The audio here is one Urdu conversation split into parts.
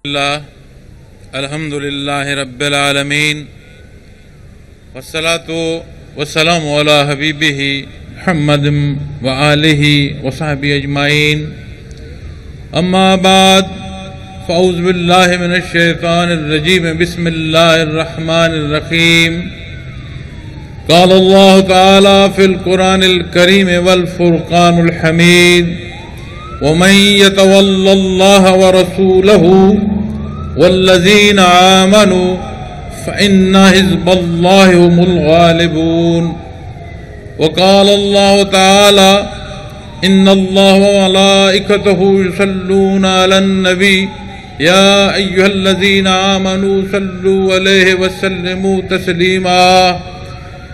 الحمد للہ رب العالمین والصلاة والسلام علی حبیبہ محمد وآلہ وصحبہ اجمعین اما بعد فاعوذ باللہ من الشیطان الرجیم بسم اللہ الرحمن الرحیم قال اللہ تعالی فی القرآن الکریم والفرقان الحمید ومن يتول الله ورسوله والذين آمنوا فإن حزب الله هم الغالبون وقال الله تعالى إن الله وملائكته يصلون على النبي يا أيها الذين آمنوا صلوا عليه وسلموا تسليما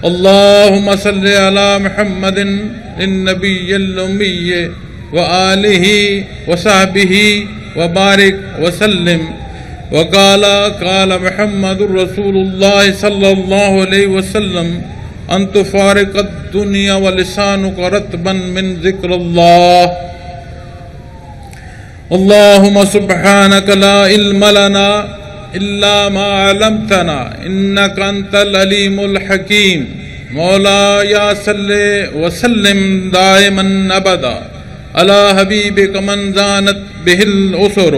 اللهم صل على محمد النبي الأمي وآلہ وصحبہ وبارک وسلم قال محمد رسول اللہ صلی اللہ علیہ وسلم ان تفارق الدنیا ولسانک رطبا من ذکر اللہ اللہم سبحانک لا علم لنا الا ما علمتنا انک انت العلیم الحکیم مولایا صلی وسلم دائما ابدا على حبيبك من زانت به الأسر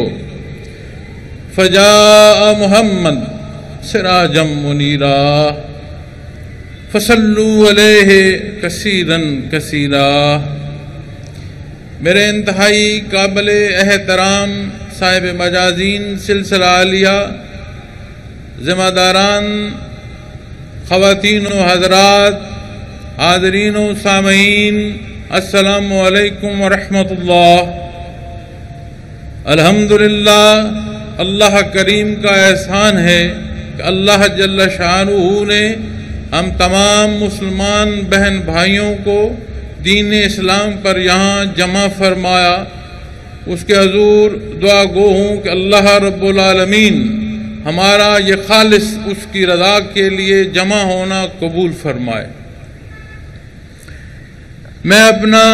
فجاء محمد سراجا منيرا فصلوا عليه كثيرا كثيرا میرے انتہائی قابل احترام صاحب مجازین سلسلہ عالیہ ذمہ داران خواتین و حضرات حاضرین و سامعین السلام علیکم ورحمۃ اللہ۔ الحمدللہ اللہ کریم کا احسان ہے کہ اللہ جل شانہ نے ہم تمام مسلمان بہن بھائیوں کو دین اسلام پر یہاں جمع فرمایا۔ اس کے حضور دعا گو ہوں کہ اللہ رب العالمین ہمارا یہ خالص اس کی رضا کے لیے جمع ہونا قبول فرمائے۔ میں اپنا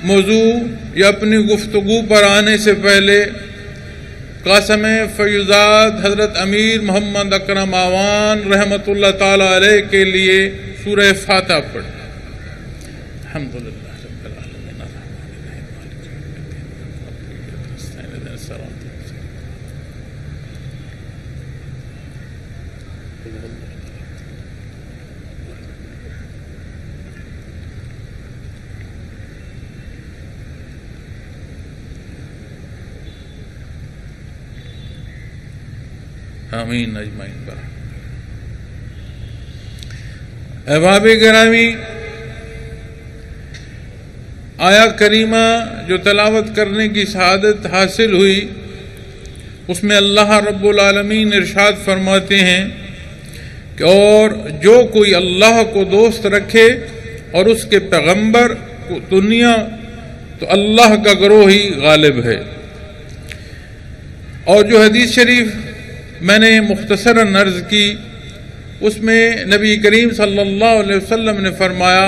موضوع یا اپنی گفتگو پر آنے سے پہلے قاسم فیضات حضرت امیر محمد اکرم آوان رحمۃ اللہ تعالی علیہ کے لیے سورہ فاتحہ پڑھ۔ الحمدللہ آمین اجمعین پر۔ احباب گرامی، آیا کریمہ جو تلاوت کرنے کی سعادت حاصل ہوئی اس میں اللہ رب العالمین ارشاد فرماتے ہیں کہ اور جو کوئی اللہ کو دوست رکھے اور اس کے پیغمبر کو دنیا تو اللہ کا گروہ ہی غالب ہے۔ اور جو حدیث شریف میں نے مختصراً عرض کی اس میں نبی کریم صلی اللہ علیہ وسلم نے فرمایا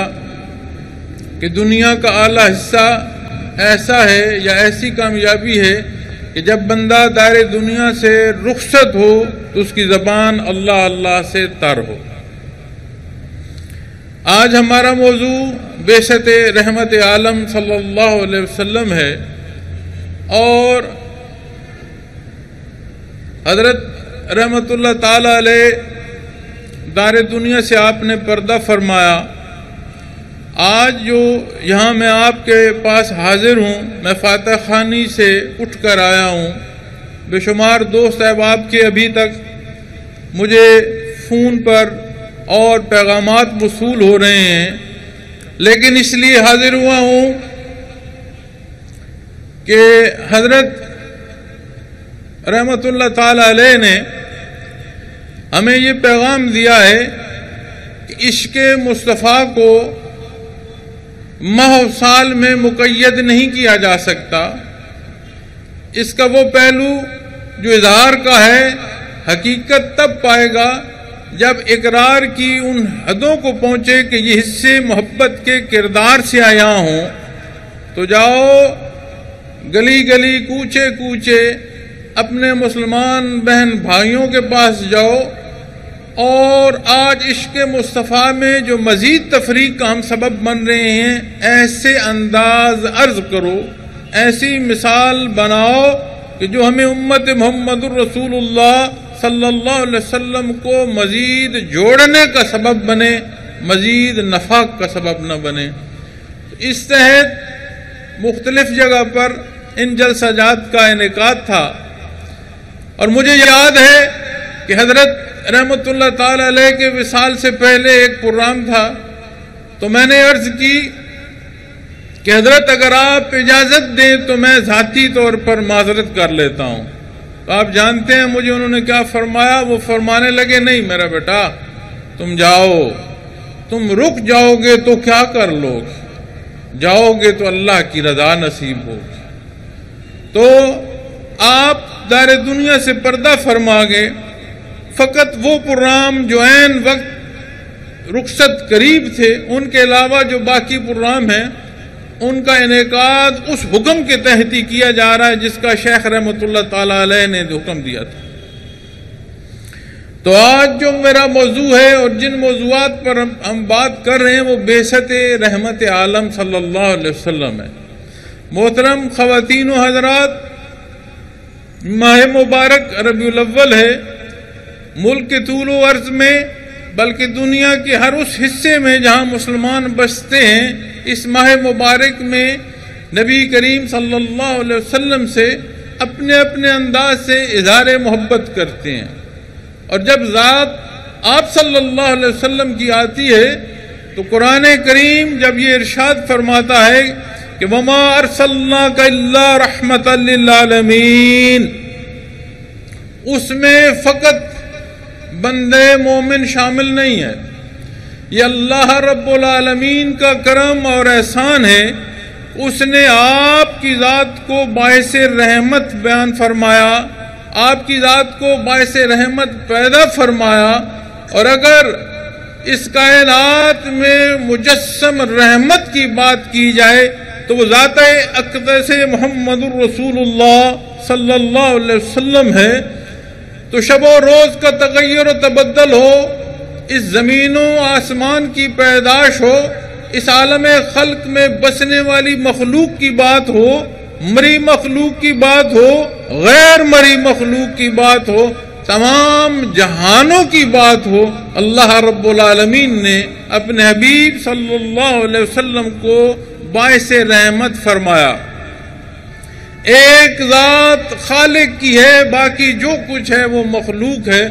کہ دنیا کا اعلیٰ حصہ ایسا ہے یا ایسی کامیابی ہے کہ جب بندہ دائر دنیا سے رخصت ہو تو اس کی زبان اللہ اللہ سے تر ہو۔ آج ہمارا موضوع بعثت رحمت عالم صلی اللہ علیہ وسلم ہے اور حضرت رحمت اللہ تعالی علیہ دار دنیا سے آپ نے پردہ فرمایا۔ آج جو یہاں میں آپ کے پاس حاضر ہوں، میں فاتح خانی سے اٹھ کر آیا ہوں۔ بے شمار دوست احباب کے ابھی تک مجھے فون پر اور پیغامات وصول ہو رہے ہیں، لیکن اس لیے حاضر ہوا ہوں کہ حضرت رحمت اللہ تعالی علیہ نے ہمیں یہ پیغام دیا ہے کہ عشق مصطفیٰ کو ماہ و سال میں مقید نہیں کیا جا سکتا۔ اس کا وہ پہلو جو اظہار کا ہے حقیقت تب پائے گا جب اقرار کی ان حدوں کو پہنچے کہ یہ حصے محبت کے کردار سے آیا ہوں، تو جاؤ گلی گلی کوچے کوچے اپنے مسلمان بہن بھائیوں کے پاس جاؤ اور آج عشق مصطفیٰ میں جو مزید تفریق کا ہم سبب بن رہے ہیں ایسے انداز عرض کرو، ایسی مثال بناؤ کہ جو ہمیں امت محمد الرسول اللہ صلی اللہ علیہ وسلم کو مزید جوڑنے کا سبب بنے، مزید نفع کا سبب نہ بنے۔ اس تحت مختلف جگہ پر ان جلسہ جات کا انعقاد تھا، اور مجھے یاد ہے کہ حضرت رحمت اللہ تعالی علیہ کے وصال سے پہلے ایک پروگرام تھا، تو میں نے عرض کی کہ حضرت اگر آپ اجازت دیں تو میں ذاتی طور پر معذرت کر لیتا ہوں۔ تو آپ جانتے ہیں مجھے انہوں نے کیا فرمایا؟ وہ فرمانے لگے نہیں میرا بیٹا تم جاؤ، تم رک جاؤ گے تو کیا کر لو گے، جاؤ گے تو اللہ کی رضا نصیب ہوگی۔ تو آپ دار دنیا سے پردہ فرما گئے، فقط وہ پروگرام جو عین وقت رخصت قریب تھے، ان کے علاوہ جو باقی پروگرام ہیں ان کا انعقاد اس حکم کے تحت ہی کیا جا رہا ہے جس کا شیخ رحمت اللہ تعالی علیہ نے حکم دیا تھا۔ تو آج جو میرا موضوع ہے اور جن موضوعات پر ہم بات کر رہے ہیں وہ بعثت رحمت عالم صلی اللہ علیہ وسلم ہے۔ محترم خواتین و حضرات، ماہ مبارک ربیع الاول ہے۔ ملک کے طول و عرض میں بلکہ دنیا کے ہر اس حصے میں جہاں مسلمان بستے ہیں، اس ماہ مبارک میں نبی کریم صلی اللہ علیہ وسلم سے اپنے اپنے انداز سے اظہار محبت کرتے ہیں، اور جب ذات آپ صلی اللہ علیہ وسلم کی آتی ہے تو قرآن کریم جب یہ ارشاد فرماتا ہے کہ وَمَا أَرْسَلْنَاكَ إِلَّا رَحْمَةً لِلْعَالَمِينَ، اس میں فقط بندے مومن شامل نہیں ہے، یہ اللہ رب العالمین کا کرم اور احسان ہے۔ اس نے آپ کی ذات کو باعث رحمت بیان فرمایا، آپ کی ذات کو باعث رحمت پیدا فرمایا، اور اگر اس کائنات میں مجسم رحمت کی بات کی جائے تو وہ ذات اقدس محمد الرسول اللہ صلی اللہ علیہ وسلم ہے۔ تو شب و روز کا تغیر و تبدل ہو، اس زمین و آسمان کی پیدائش ہو، اس عالم خلق میں بسنے والی مخلوق کی بات ہو، مری مخلوق کی بات ہو، غیر مری مخلوق کی بات ہو، تمام جہانوں کی بات ہو، اللہ رب العالمین نے اپنے حبیب صلی اللہ علیہ وسلم کو باعث رحمت فرمایا۔ ایک ذات خالق کی ہے، باقی جو کچھ ہے وہ مخلوق ہے۔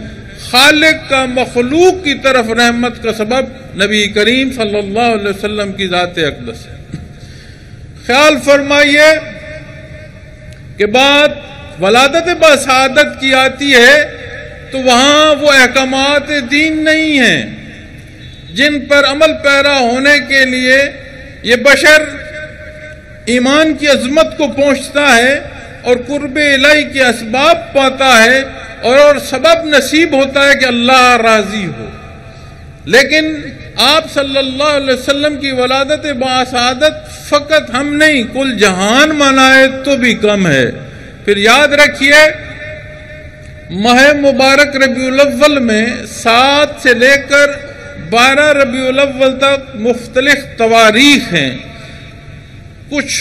خالق کا مخلوق کی طرف رحمت کا سبب نبی کریم صلی اللہ علیہ وسلم کی ذات اقدس ہے۔ خیال فرمائیے کہ بات ولادت بسعادت کی آتی ہے تو وہاں وہ احکامات دین نہیں ہیں جن پر عمل پیرا ہونے کے لیے یہ بشر ایمان کی عظمت کو پہنچتا ہے اور قرب الہی کے اسباب پاتا ہے اور سبب نصیب ہوتا ہے کہ اللہ راضی ہو۔ لیکن آپ صلی اللہ علیہ وسلم کی ولادت بسعادت فقط ہم نہیں کل جہان منائے تو بھی کم ہے۔ پھر یاد رکھیے ماہ مبارک ربیع الاول میں 7 سے لے کر 12 ربیع الاول تک مختلف تواریخ ہیں، کچھ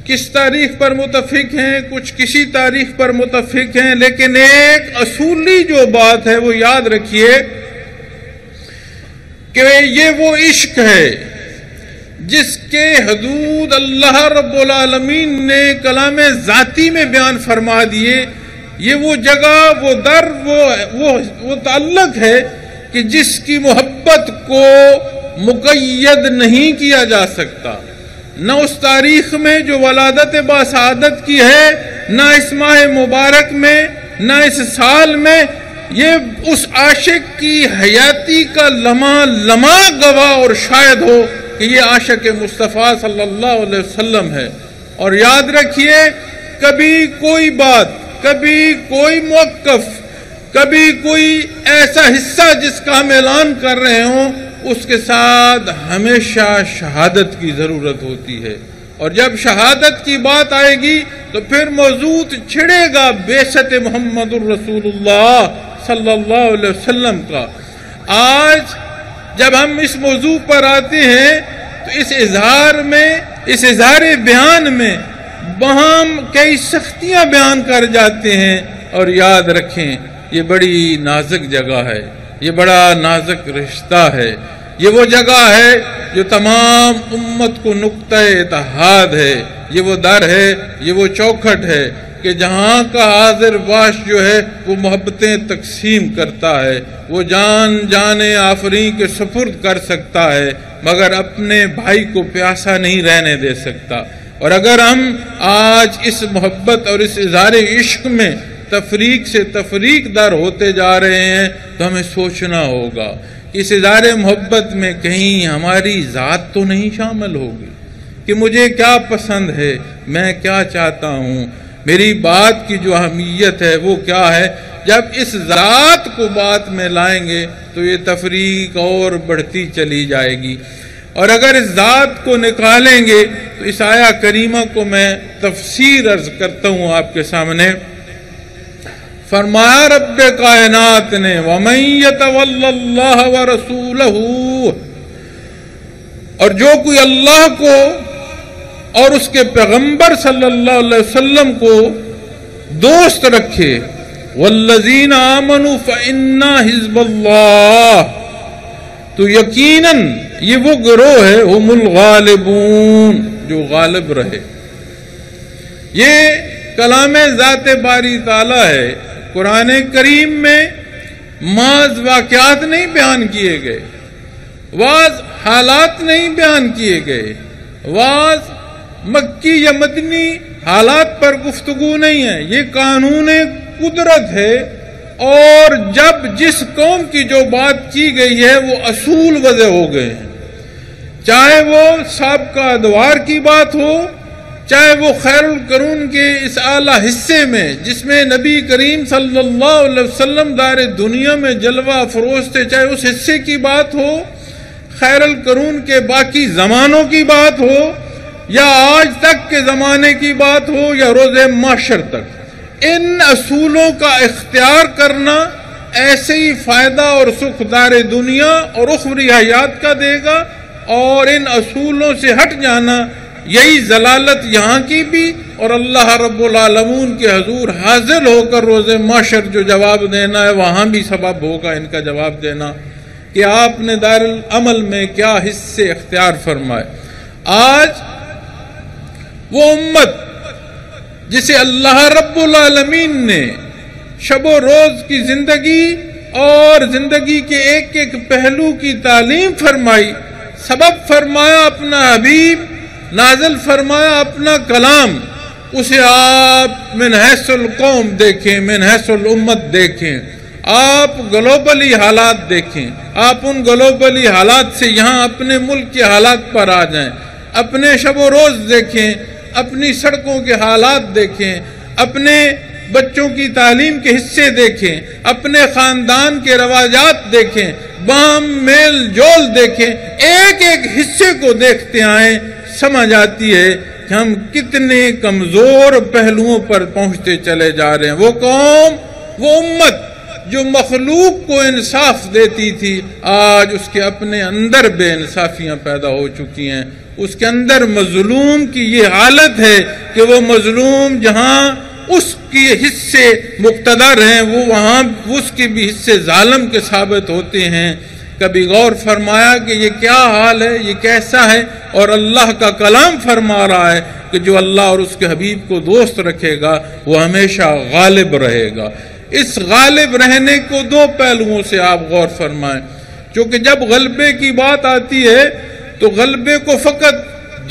کس تاریخ پر متفق ہیں، کچھ کسی تاریخ پر متفق ہیں، لیکن ایک اصولی جو بات ہے وہ یاد رکھیے کہ یہ وہ عشق ہے جس کے حدود اللہ رب العالمین نے کلام ذاتی میں بیان فرما دیے۔ یہ وہ جگہ، وہ در، وہ تعلق ہے کہ جس کی محبت کو مقید نہیں کیا جا سکتا، نہ اس تاریخ میں جو ولادت بسعادت کی ہے، نہ اس ماہ مبارک میں، نہ اس سال میں۔ یہ اس عاشق کی حیاتی کا لمحہ لمحہ گواہ اور شاہد ہو کہ یہ عاشق مصطفیٰ صلی اللہ علیہ وسلم ہے۔ اور یاد رکھیے کبھی کوئی بات، کبھی کوئی موقف، کبھی کوئی ایسا حصہ جس کا ہم اعلان کر رہے ہوں، اس کے ساتھ ہمیشہ شہادت کی ضرورت ہوتی ہے۔ اور جب شہادت کی بات آئے گی تو پھر موضوع چھڑے گا بعثت محمد الرسول اللہ صلی اللہ علیہ وسلم کا۔ آج جب ہم اس موضوع پر آتے ہیں تو اس اظہار بیان میں وہاں کئی سختیاں بیان کر جاتے ہیں، اور یاد رکھیں یہ بڑی نازک جگہ ہے، یہ بڑا نازک رشتہ ہے، یہ وہ جگہ ہے جو تمام امت کو نقطہ اتحاد ہے، یہ وہ در ہے، یہ وہ چوکھٹ ہے کہ جہاں کا حاضر باش جو ہے وہ محبتیں تقسیم کرتا ہے، وہ جان آفرین کے سپرد کر سکتا ہے، مگر اپنے بھائی کو پیاسا نہیں رہنے دے سکتا۔ اور اگر ہم آج اس محبت اور اس اظہار عشق میں تفریق سے تفریق در ہوتے جا رہے ہیں تو ہمیں سوچنا ہوگا کہ اس اظہار محبت میں کہیں ہماری ذات تو نہیں شامل ہوگی کہ مجھے کیا پسند ہے، میں کیا چاہتا ہوں، میری بات کی جو اہمیت ہے وہ کیا ہے۔ جب اس ذات کو بات میں لائیں گے تو یہ تفریق اور بڑھتی چلی جائے گی، اور اگر اس ذات کو نکالیں گے تو اس آیہ کریمہ کو میں تفسیر عرض کرتا ہوں آپ کے سامنے۔ فرمایا رب کائنات نے وَمَن يَتَوَلَّ اللَّهَ وَرَسُولَهُ، اور جو کوئی اللہ کو اور اس کے پیغمبر صلی اللہ علیہ وسلم کو دوست رکھے، وَالَّذِينَ آمَنُوا فَإِنَّا حِزْبَ اللَّهِ، تو یقیناً یہ وہ گروہ ہے ہم الغالبون، جو غالب رہے۔ یہ کلام ذات باری تعالیٰ ہے۔ قرآن کریم میں محض واقعات نہیں بیان کیے گئے، بعض حالات نہیں بیان کیے گئے، بعض مکی یا مدنی حالات پر گفتگو نہیں ہے، یہ قانون قدرت ہے، اور جب جس قوم کی جو بات کی گئی ہے وہ اصول وضع ہو گئے ہیں، چاہے وہ سابقہ ادوار کی بات ہو، چاہے وہ خیر القرون کے اس اعلیٰ حصے میں جس میں نبی کریم صلی اللہ علیہ وسلم دار دنیا میں جلوہ افروز تھے، چاہے اس حصے کی بات ہو، خیر القرون کے باقی زمانوں کی بات ہو، یا آج تک کے زمانے کی بات ہو، یا روز محشر تک، ان اصولوں کا اختیار کرنا ایسے ہی فائدہ اور سکھ دار دنیا اور اخروی حیات کا دے گا، اور ان اصولوں سے ہٹ جانا یہی ضلالت یہاں کی بھی، اور اللہ رب العالمین کے حضور حاضر ہو کر روز محشر جو جواب دینا ہے وہاں بھی سبب ہوگا ان کا جواب دینا کہ آپ نے دار العمل میں کیا حصے اختیار فرمائے۔ آج وہ امت جسے اللہ رب العالمین نے شب و روز کی زندگی اور زندگی کے ایک ایک پہلو کی تعلیم فرمائی، سبب فرمایا اپنا حبیب، نازل فرمایا اپنا کلام، اسے آپ من حیث القوم دیکھیں، من حیث الامت دیکھیں، آپ گلوبلی حالات دیکھیں، آپ ان گلوبلی حالات سے یہاں اپنے ملک کے حالات پر آ جائیں، اپنے شب و روز دیکھیں، اپنی سڑکوں کے حالات دیکھیں، اپنے بچوں کی تعلیم کے حصے دیکھیں، اپنے خاندان کے رواجات دیکھیں، باہم میل جول دیکھیں، ایک ایک حصے کو دیکھتے آئیں، سمجھ آتی ہے کہ ہم کتنے کمزور پہلوؤں پر پہنچتے چلے جا رہے ہیں۔ وہ قوم، وہ امت جو مخلوق کو انصاف دیتی تھی، آج اس کے اپنے اندر بے انصافیاں پیدا ہو چکی ہیں، اس کے اندر مظلوم کی یہ حالت ہے کہ وہ مظلوم جہاں اس کی حصے مقتدر ہیں وہ وہاں اس کے بھی حصے ظالم کے ثابت ہوتے ہیں۔ کبھی غور فرمایا کہ یہ کیا حال ہے، یہ کیسا ہے، اور اللہ کا کلام فرما رہا ہے کہ جو اللہ اور اس کے حبیب کو دوست رکھے گا وہ ہمیشہ غالب رہے گا۔ اس غالب رہنے کو دو پہلوؤں سے آپ غور فرمائیں، چونکہ جب غلبے کی بات آتی ہے تو غلبے کو فقط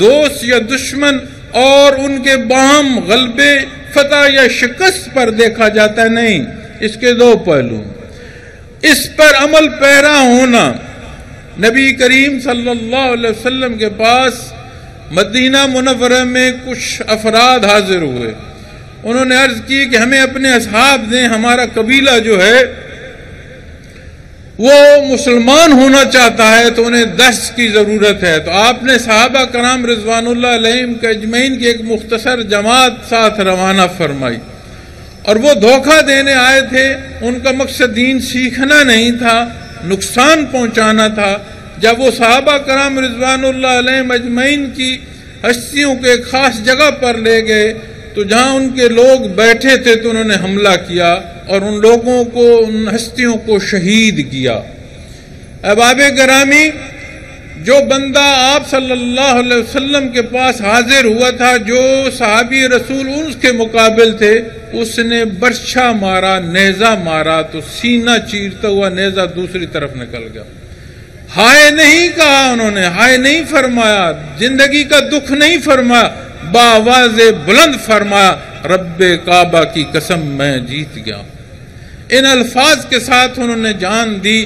دوست یا دشمن اور ان کے باہم غلبے، فتح یا شکست پر دیکھا جاتا ہے، نہیں، اس کے دو پہلو۔ اس پر عمل پیرا ہونا۔ نبی کریم صلی اللہ علیہ وسلم کے پاس مدینہ منورہ میں کچھ افراد حاضر ہوئے، انہوں نے عرض کی کہ ہمیں اپنے اصحاب دیں، ہمارا قبیلہ جو ہے وہ مسلمان ہونا چاہتا ہے تو انہیں 10 کی ضرورت ہے. تو آپ نے صحابہ کرام رضوان اللہ علیہم کے اجمعین کی ایک مختصر جماعت ساتھ روانہ فرمائی، اور وہ دھوکہ دینے آئے تھے. ان کا مقصد دین سیکھنا نہیں تھا، نقصان پہنچانا تھا. جب وہ صحابہ کرام رضوان اللہ علیہم اجمعین کی ہستیوں کو ایک خاص جگہ پر لے گئے تو جہاں ان کے لوگ بیٹھے تھے تو انہوں نے حملہ کیا اور ان لوگوں کو، ان ہستیوں کو شہید کیا. احباب گرامی، جو بندہ آپ صلی اللہ علیہ وسلم کے پاس حاضر ہوا تھا، جو صحابی رسول اس کے مقابل تھے، اس نے برچھا مارا، نیزہ مارا تو سینہ چیرتا ہوا نیزہ دوسری طرف نکل گیا. ہائے نہیں کہا انہوں نے، ہائے نہیں فرمایا، زندگی کا دکھ نہیں فرمایا، بآواز بلند فرمایا رب کعبہ کی قسم میں جیت گیا. ان الفاظ کے ساتھ انہوں نے جان دی.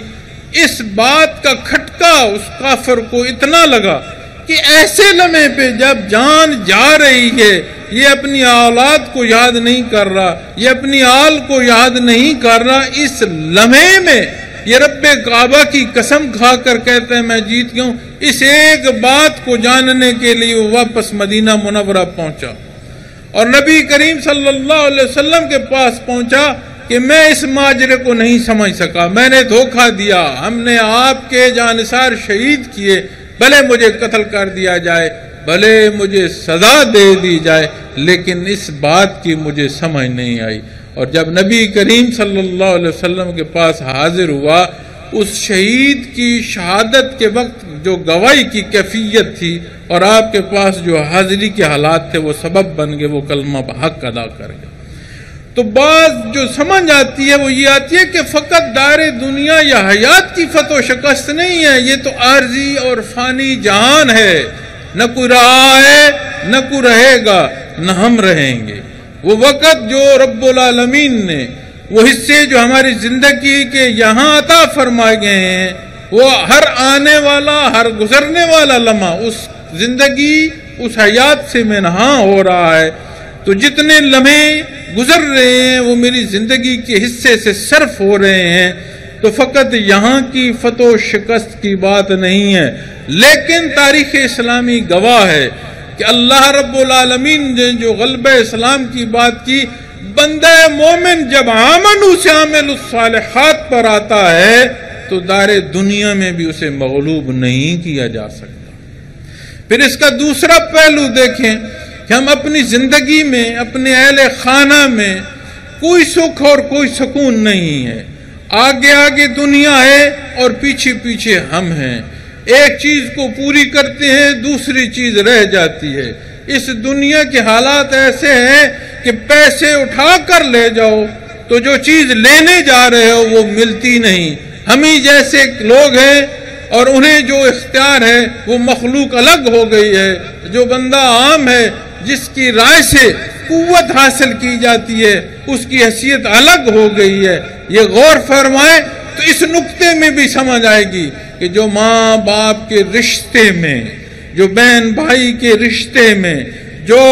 اس بات کا کھٹکا اس کافر کو اتنا لگا کہ ایسے لمحے پہ جب جان جا رہی ہے، یہ اپنی اولاد کو یاد نہیں کر رہا، یہ اپنی آل کو یاد نہیں کر رہا، اس لمحے میں یہ رب کعبہ کی قسم کھا کر کہتے ہیں میں جیت گیا ہوں. اس ایک بات کو جاننے کے لیے وہ واپس مدینہ منورہ پہنچا اور نبی کریم صلی اللہ علیہ وسلم کے پاس پہنچا کہ میں اس ماجرے کو نہیں سمجھ سکا، میں نے دھوکہ دیا، ہم نے آپ کے جانثار شہید کیے، بھلے مجھے قتل کر دیا جائے، بھلے مجھے سزا دے دی جائے، لیکن اس بات کی مجھے سمجھ نہیں آئی. اور جب نبی کریم صلی اللہ علیہ وسلم کے پاس حاضر ہوا، اس شہید کی شہادت کے وقت جو گواہی کی کیفیت تھی اور آپ کے پاس جو حاضری کے حالات تھے وہ سبب بن گئے، وہ کلمہ حق ادا کر گئے. تو بعض جو سمجھ آتی ہے وہ یہ آتی ہے کہ فقط دار دنیا یا حیات کی فتح و شکست نہیں ہے، یہ تو عارضی اور فانی جہان ہے، نہ کوئی رہا ہے نہ کوئی رہے گا، نہ ہم رہیں گے. وہ وقت جو رب العالمین نے، وہ حصے جو ہماری زندگی کے یہاں عطا فرمائے گئے ہیں، وہ ہر آنے والا، ہر گزرنے والا لمحہ اس زندگی، اس حیات سے منہاں ہو رہا ہے. تو جتنے لمحے گزر رہے ہیں وہ میری زندگی کے حصے سے صرف ہو رہے ہیں. تو فقط یہاں کی فتح و شکست کی بات نہیں ہے، لیکن تاریخ اسلامی گواہ ہے کہ اللہ رب العالمین نے جو غلبہ اسلام کی بات کی، بندہ مومن جب آمنوا سے عامل الصالحات پر آتا ہے تو دار دنیا میں بھی اسے مغلوب نہیں کیا جا سکتا. پھر اس کا دوسرا پہلو دیکھیں کہ ہم اپنی زندگی میں، اپنے اہل خانہ میں کوئی سکھ اور کوئی سکون نہیں ہے. آگے آگے دنیا ہے اور پیچھے پیچھے ہم ہیں. ایک چیز کو پوری کرتے ہیں، دوسری چیز رہ جاتی ہے. اس دنیا کے حالات ایسے ہیں کہ پیسے اٹھا کر لے جاؤ تو جو چیز لینے جا رہے ہو وہ ملتی نہیں. ہم ہی جیسے لوگ ہیں اور انہیں جو اختیار ہے وہ مخلوق الگ ہو گئی ہے. جو بندہ عام ہے، جس کی رائے سے قوت حاصل کی جاتی ہے، اس کی حیثیت الگ ہو گئی ہے. یہ غور فرمائیں تو اس نقطے میں بھی سمجھ آئے گی کہ جو ماں باپ کے رشتے میں، جو بہن بھائی کے رشتے میں، جو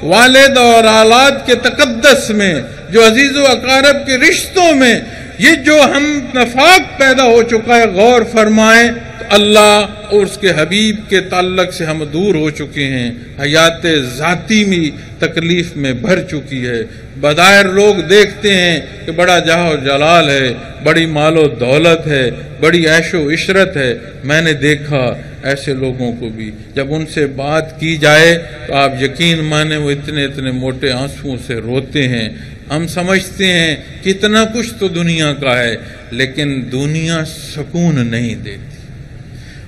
والد اور اولاد کے تقدس میں، جو عزیز و اقارب کے رشتوں میں یہ جو ہم نفاق پیدا ہو چکا ہے، غور فرمائیں تو اللہ اور اس کے حبیب کے تعلق سے ہم دور ہو چکے ہیں. حیات ذاتی میں تکلیف میں بھر چکی ہے. بظاہر لوگ دیکھتے ہیں کہ بڑا جاہ و جلال ہے، بڑی مال و دولت ہے، بڑی عیش و عشرت ہے. میں نے دیکھا ایسے لوگوں کو بھی، جب ان سے بات کی جائے تو آپ یقین مانیں وہ اتنے اتنے موٹے آنسوؤں سے روتے ہیں. ہم سمجھتے ہیں کہ اتنا کچھ تو دنیا کا ہے، لیکن دنیا سکون نہیں دیتی.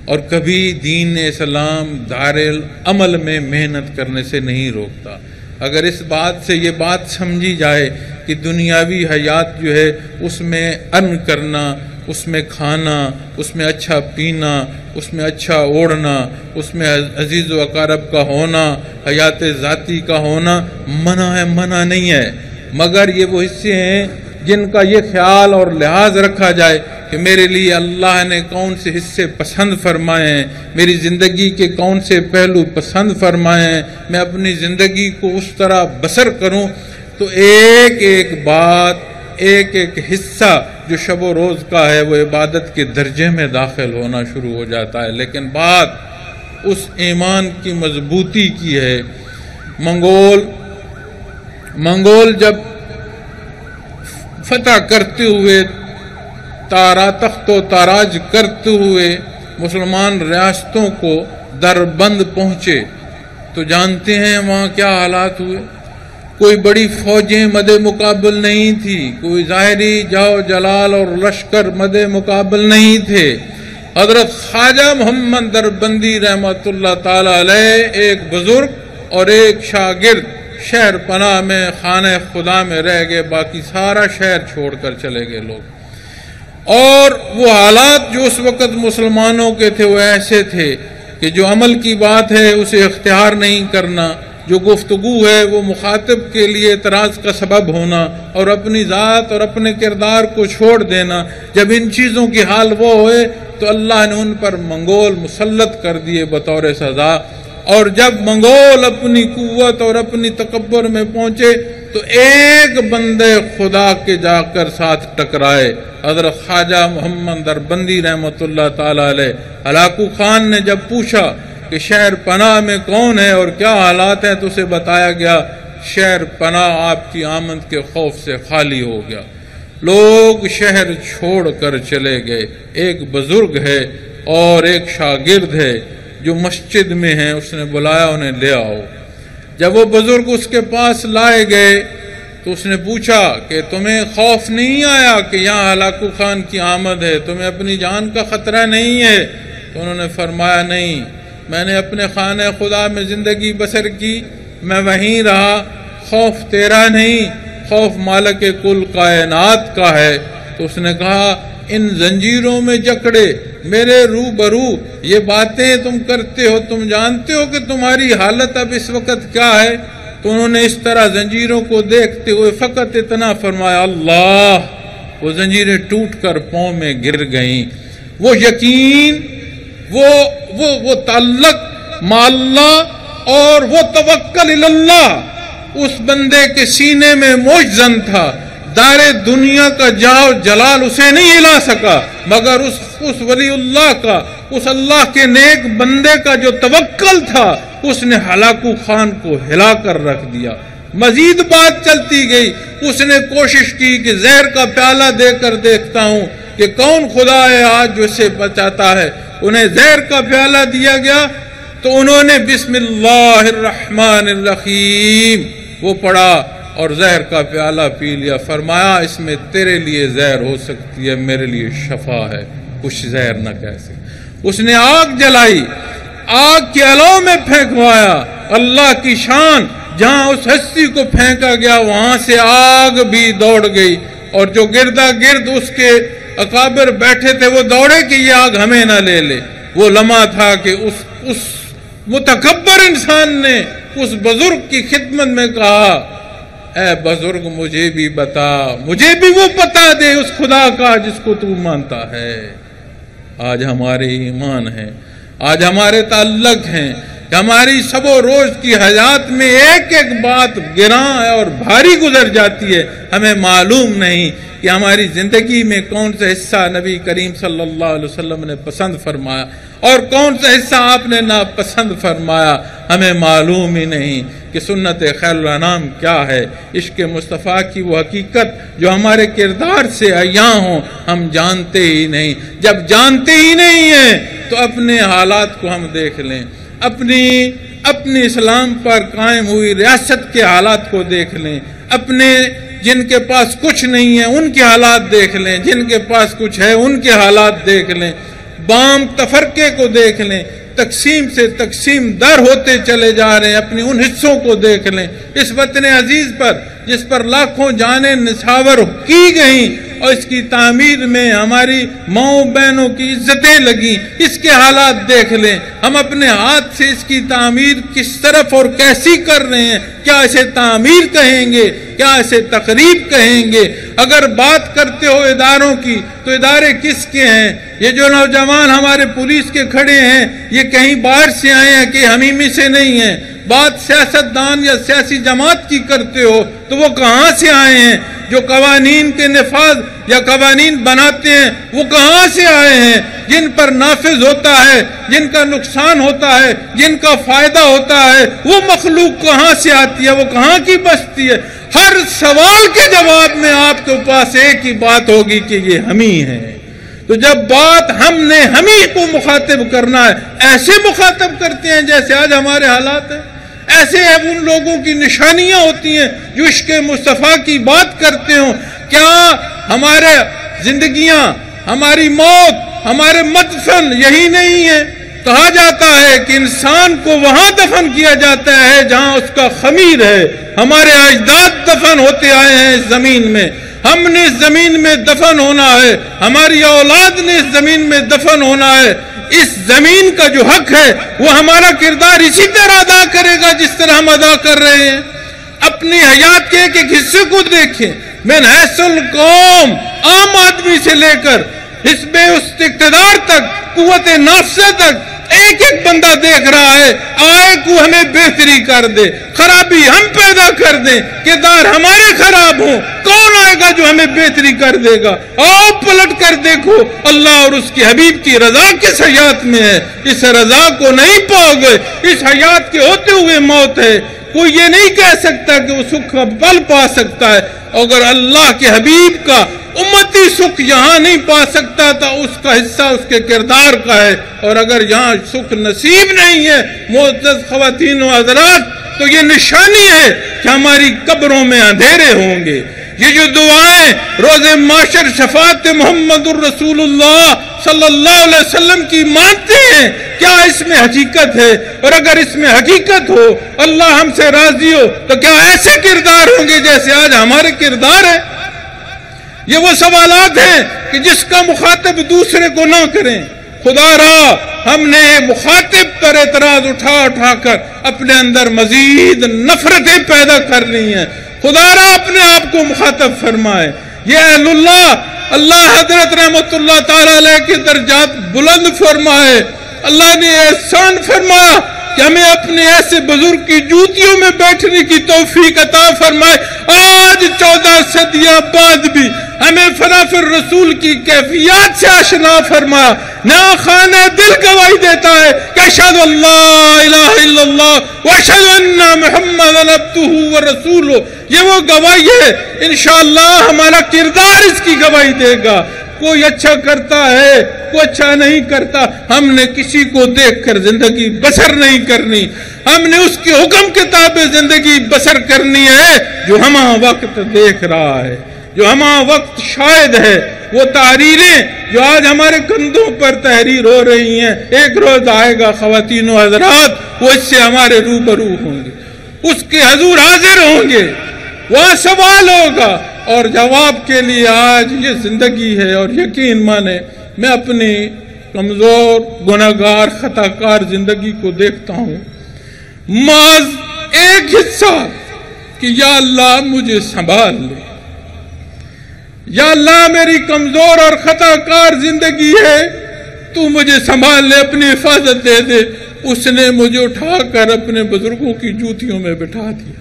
اور کبھی دین اسلام دار العمل میں محنت کرنے سے نہیں روکتا. اگر اس بات سے یہ بات سمجھی جائے کہ دنیاوی حیات جو ہے اس میں ارن کرنا، اس میں کھانا، اس میں اچھا پینا، اس میں اچھا اوڑھنا، اس میں عزیز و اقارب کا ہونا، حیات ذاتی کا ہونا منع ہے، منع نہیں ہے. مگر یہ وہ حصے ہیں جن کا یہ خیال اور لحاظ رکھا جائے کہ میرے لیے اللہ نے کون سے حصے پسند فرمائے ہیں، میری زندگی کے کون سے پہلو پسند فرمائے ہیں، میں اپنی زندگی کو اس طرح بسر کروں. تو ایک ایک بات ایک ایک حصہ جو شب و روز کا ہے وہ عبادت کے درجے میں داخل ہونا شروع ہو جاتا ہے۔ لیکن بات اس ایمان کی مضبوطی کی ہے۔ منگول جب فتح کرتے ہوئے تخت و تاراج کرتے ہوئے مسلمان ریاستوں کو دربند پہنچے تو جانتے ہیں وہاں کیا حالات ہوئے۔ کوئی بڑی فوجیں مد مقابل نہیں تھی، کوئی ظاہری جاؤ جلال اور لشکر مد مقابل نہیں تھے۔ حضرت خواجہ محمد دربندی رحمۃ اللہ تعالی علیہ ایک بزرگ اور ایک شاگرد شہر پناہ میں خانہ خدا میں رہ گئے، باقی سارا شہر چھوڑ کر چلے گئے لوگ۔ اور وہ حالات جو اس وقت مسلمانوں کے تھے وہ ایسے تھے کہ جو عمل کی بات ہے اسے اختیار نہیں کرنا، جو گفتگو ہے وہ مخاطب کے لیے اعتراض کا سبب ہونا اور اپنی ذات اور اپنے کردار کو چھوڑ دینا۔ جب ان چیزوں کی حال وہ ہوئے تو اللہ نے ان پر منگول مسلط کر دیے بطور سزا۔ اور جب منگول اپنی قوت اور اپنی تکبر میں پہنچے تو ایک بندے خدا کے جا کر ساتھ ٹکرائے۔ حضرت خواجہ محمد دربندی رحمۃ اللہ تعالی علیہ ہلاکو خان نے جب پوچھا کہ شہر پناہ میں کون ہے اور کیا حالات ہیں تو اسے بتایا گیا شہر پناہ آپ کی آمد کے خوف سے خالی ہو گیا، لوگ شہر چھوڑ کر چلے گئے۔ ایک بزرگ ہے اور ایک شاگرد ہے جو مسجد میں ہیں، اس نے بلایا انہیں لے آؤ۔ جب وہ بزرگ اس کے پاس لائے گئے تو اس نے پوچھا کہ تمہیں خوف نہیں آیا کہ یہاں ہلاکو خان کی آمد ہے، تمہیں اپنی جان کا خطرہ نہیں ہے؟ تو انہوں نے فرمایا نہیں، میں نے اپنے خانہ خدا میں زندگی بسر کی، میں وہیں رہا، خوف تیرا نہیں، خوف مالک کل کائنات کا ہے۔ تو اس نے کہا ان زنجیروں میں جکڑے میرے روبرو یہ باتیں تم کرتے ہو، تم جانتے ہو کہ تمہاری حالت اب اس وقت کیا ہے؟ تو انہوں نے اس طرح زنجیروں کو دیکھتے ہوئے فقط اتنا فرمایا اللہ، وہ زنجیریں ٹوٹ کر پاؤں میں گر گئیں۔ وہ یقین، وہ تعلق مع اللہ اور وہ توکل اللہ اس بندے کے سینے میں موجزن تھا۔ دار دنیا کا جاؤ جلال اسے نہیں ہلا سکا مگر اس ولی اللہ کا، اس اللہ کے نیک بندے کا جو توکل تھا اس نے ہلاکو خان کو ہلا کر رکھ دیا۔ مزید بات چلتی گئی، اس نے کوشش کی کہ زہر کا پیالہ دے کر دیکھتا ہوں کہ کون خدا ہے آج جو اسے بچاتا ہے۔ انہیں زہر کا پیالہ دیا گیا تو انہوں نے بسم اللہ الرحمن الرحیم وہ پڑھا اور زہر کا پیالہ پی لیا۔ فرمایا اس میں تیرے لیے زہر ہو سکتی ہے، میرے لیے شفا ہے، کچھ زہر نہ کیسے۔ اس نے آگ جلائی، آگ کے علو میں پھینکوایا۔ اللہ کی شان، جہاں اس ہستی کو پھینکا گیا وہاں سے آگ بھی دوڑ گئی، اور جو گردا گرد اس کے اکابر بیٹھے تھے وہ دوڑے کہ یہ آگ ہمیں نہ لے لے۔ وہ لمحہ تھا کہ اس متکبر انسان نے اس بزرگ کی خدمت میں کہا اے بزرگ مجھے بھی بتا، مجھے بھی وہ بتا دے اس خدا کا جس کو تو مانتا ہے۔ آج ہمارے ایمان ہیں، آج ہمارے تعلق ہیں کہ ہماری سب و روز کی حیات میں ایک ایک بات گراں اور بھاری گزر جاتی ہے، ہمیں معلوم نہیں کہ ہماری زندگی میں کون سا حصہ نبی کریم صلی اللہ علیہ وسلم نے پسند فرمایا اور کون سا حصہ آپ نے ناپسند فرمایا، ہمیں معلوم ہی نہیں کہ سنت خیر الانام کیا ہے، عشق مصطفیٰ کی وہ حقیقت جو ہمارے کردار سے عیاں ہوں ہم جانتے ہی نہیں۔ جب جانتے ہی نہیں ہیں تو اپنے حالات کو ہم دیکھ لیں، اپنی اسلام پر قائم ہوئی ریاست کے حالات کو دیکھ لیں، اپنے جن کے پاس کچھ نہیں ہے ان کے حالات دیکھ لیں، جن کے پاس کچھ ہے ان کے حالات دیکھ لیں، بام تفرقے کو دیکھ لیں، تقسیم سے تقسیم در ہوتے چلے جا رہے ہیں، اپنی ان حصوں کو دیکھ لیں۔ اس وطن عزیز پر جس پر لاکھوں جانیں نچھاور کی گئیں اور اس کی تعمیر میں ہماری ماؤں بہنوں کی عزتیں لگیں، اس کے حالات دیکھ لیں۔ ہم اپنے ہاتھ سے اس کی تعمیر کس طرف اور کیسی کر رہے ہیں، کیا اسے تعمیر کہیں گے کیا اسے تقریب کہیں گے؟ اگر بات کرتے ہو اداروں کی تو ادارے کس کے ہیں؟ یہ جو نوجوان ہمارے پولیس کے کھڑے ہیں یہ کہیں باہر سے آئے ہیں کہ حمیمی سے نہیں ہیں؟ بات سیاستدان یا سیاسی جماعت کی کرتے ہو تو وہ کہاں سے آئے ہیں؟ جو قوانین کے نفاذ یا قوانین بناتے ہیں وہ کہاں سے آئے ہیں؟ جن پر نافذ ہوتا ہے، جن کا نقصان ہوتا ہے، جن کا فائدہ ہوتا ہے، وہ مخلوق کہاں سے آتی ہے؟ وہ کہاں کی بستی ہے؟ ہر سوال کے جواب میں آپ کے پاس ایک ہی بات ہوگی کہ یہ ہم ہی ہیں۔ تو جب بات ہم نے ہم ہی کو مخاطب کرنا ہے، ایسے مخاطب کرتے ہیں جیسے آج ہمارے حالات ہیں۔ ایسے ان لوگوں کی نشانیاں ہوتی ہیں جو عشق مصطفیٰ کی بات کرتے ہوں۔ کیا ہمارے زندگیاں، ہماری موت، ہمارے مدفن یہی نہیں ہے؟ کہا جاتا ہے کہ انسان کو وہاں دفن کیا جاتا ہے جہاں اس کا خمیر ہے۔ ہمارے اجداد دفن ہوتے آئے ہیں اس زمین میں، ہم نے اس زمین میں دفن ہونا ہے، ہماری اولاد نے اس زمین میں دفن ہونا ہے۔ اس زمین کا جو حق ہے وہ ہمارا کردار اسی طرح ادا کرے گا جس طرح ہم ادا کر رہے ہیں۔ اپنی حیات کے ایک حصے کو دیکھیں، من حیث القوم، عام آدمی سے لے کر حزب اقتدار تک، قوت نافذہ تک، ایک ایک بندہ دیکھ رہا ہے آئے کو ہمیں بہتری کر دے، خرابی ہم پیدا کر دیں، کردار ہمارے خراب ہوں، کون آئے گا جو ہمیں بہتری کر دے گا؟ آؤ پلٹ کر دیکھو، اللہ اور اس کے حبیب کی رضا کس حیات میں ہے؟ اس رضا کو نہیں پاؤ گے، اس حیات کے ہوتے ہوئے موت ہے۔ کوئی یہ نہیں کہہ سکتا کہ وہ سکھ کا پل پا سکتا ہے۔ اگر اللہ کے حبیب کا امتی سکھ یہاں نہیں پا سکتا تھا، اس کا حصہ اس کے کردار کا ہے۔ اور اگر یہاں سکھ نصیب نہیں ہے معزز خواتین و حضرات، تو یہ نشانی ہے کہ ہماری قبروں میں اندھیرے ہوں گے۔ یہ جو دعائیں روز معاشر شفاعت محمد الرسول اللہ صلی اللہ علیہ وسلم کی مانتے ہیں، کیا اس میں حقیقت ہے؟ اور اگر اس میں حقیقت ہو، اللہ ہم سے راضی ہو، تو کیا ایسے کردار ہوں گے جیسے آج ہمارے کردار ہیں؟ یہ وہ سوالات ہیں کہ جس کا مخاطب دوسرے کو نہ کریں۔ خدا را ہم نے مخاطب پر اعتراض اٹھا کر اپنے اندر مزید نفرتیں پیدا کر لی ہیں۔ خدا را اپنے آپ کو مخاطب فرمائے۔ یہ اہل اللہ حضرت رحمت اللہ تعالیٰ علیہ کے درجات بلند فرمائے۔ اللہ نے احسان فرمایا کہ ہمیں اپنے ایسے بزرگ کی جوتیوں میں بیٹھنے کی توفیق عطا فرمائے۔ آج 14 صدیاں بعد بھی ہمیں فنافر رسول کی کیفیات سے آشنا فرمایا۔ نہ خانہ دل گواہی دیتا ہے کہ اشہد اللہ الہ الا اللہ واشہد ان محمد عبدہ ورسولہ۔ یہ وہ گواہی ہے، انشاءاللہ ہمارا کردار اس کی گواہی دے گا۔ کوئی اچھا کرتا ہے، کوئی اچھا نہیں کرتا، ہم نے کسی کو دیکھ کر زندگی بسر نہیں کرنی۔ ہم نے اس کے حکم کے تابع زندگی بسر کرنی ہے جو ہمہ وقت دیکھ رہا ہے، جو ہمہ وقت شاہد ہے۔ وہ تحریریں جو آج ہمارے کندھوں پر تحریر ہو رہی ہیں، ایک روز آئے گا خواتین و حضرات، وہ اس سے ہمارے روبرو ہوں گے، اس کے حضور حاضر ہوں گے، وہاں سوال ہوگا اور جواب کے لیے آج یہ زندگی ہے۔ اور یقین مانے میں اپنی کمزور گناہگار خطاکار زندگی کو دیکھتا ہوں، محض ایک حصہ کہ یا اللہ مجھے سنبھال لے، یا اللہ میری کمزور اور خطاکار زندگی ہے، تو مجھے سنبھال لے، اپنی حفاظت دے دے۔ اس نے مجھے اٹھا کر اپنے بزرگوں کی جوتیوں میں بٹھا دیا،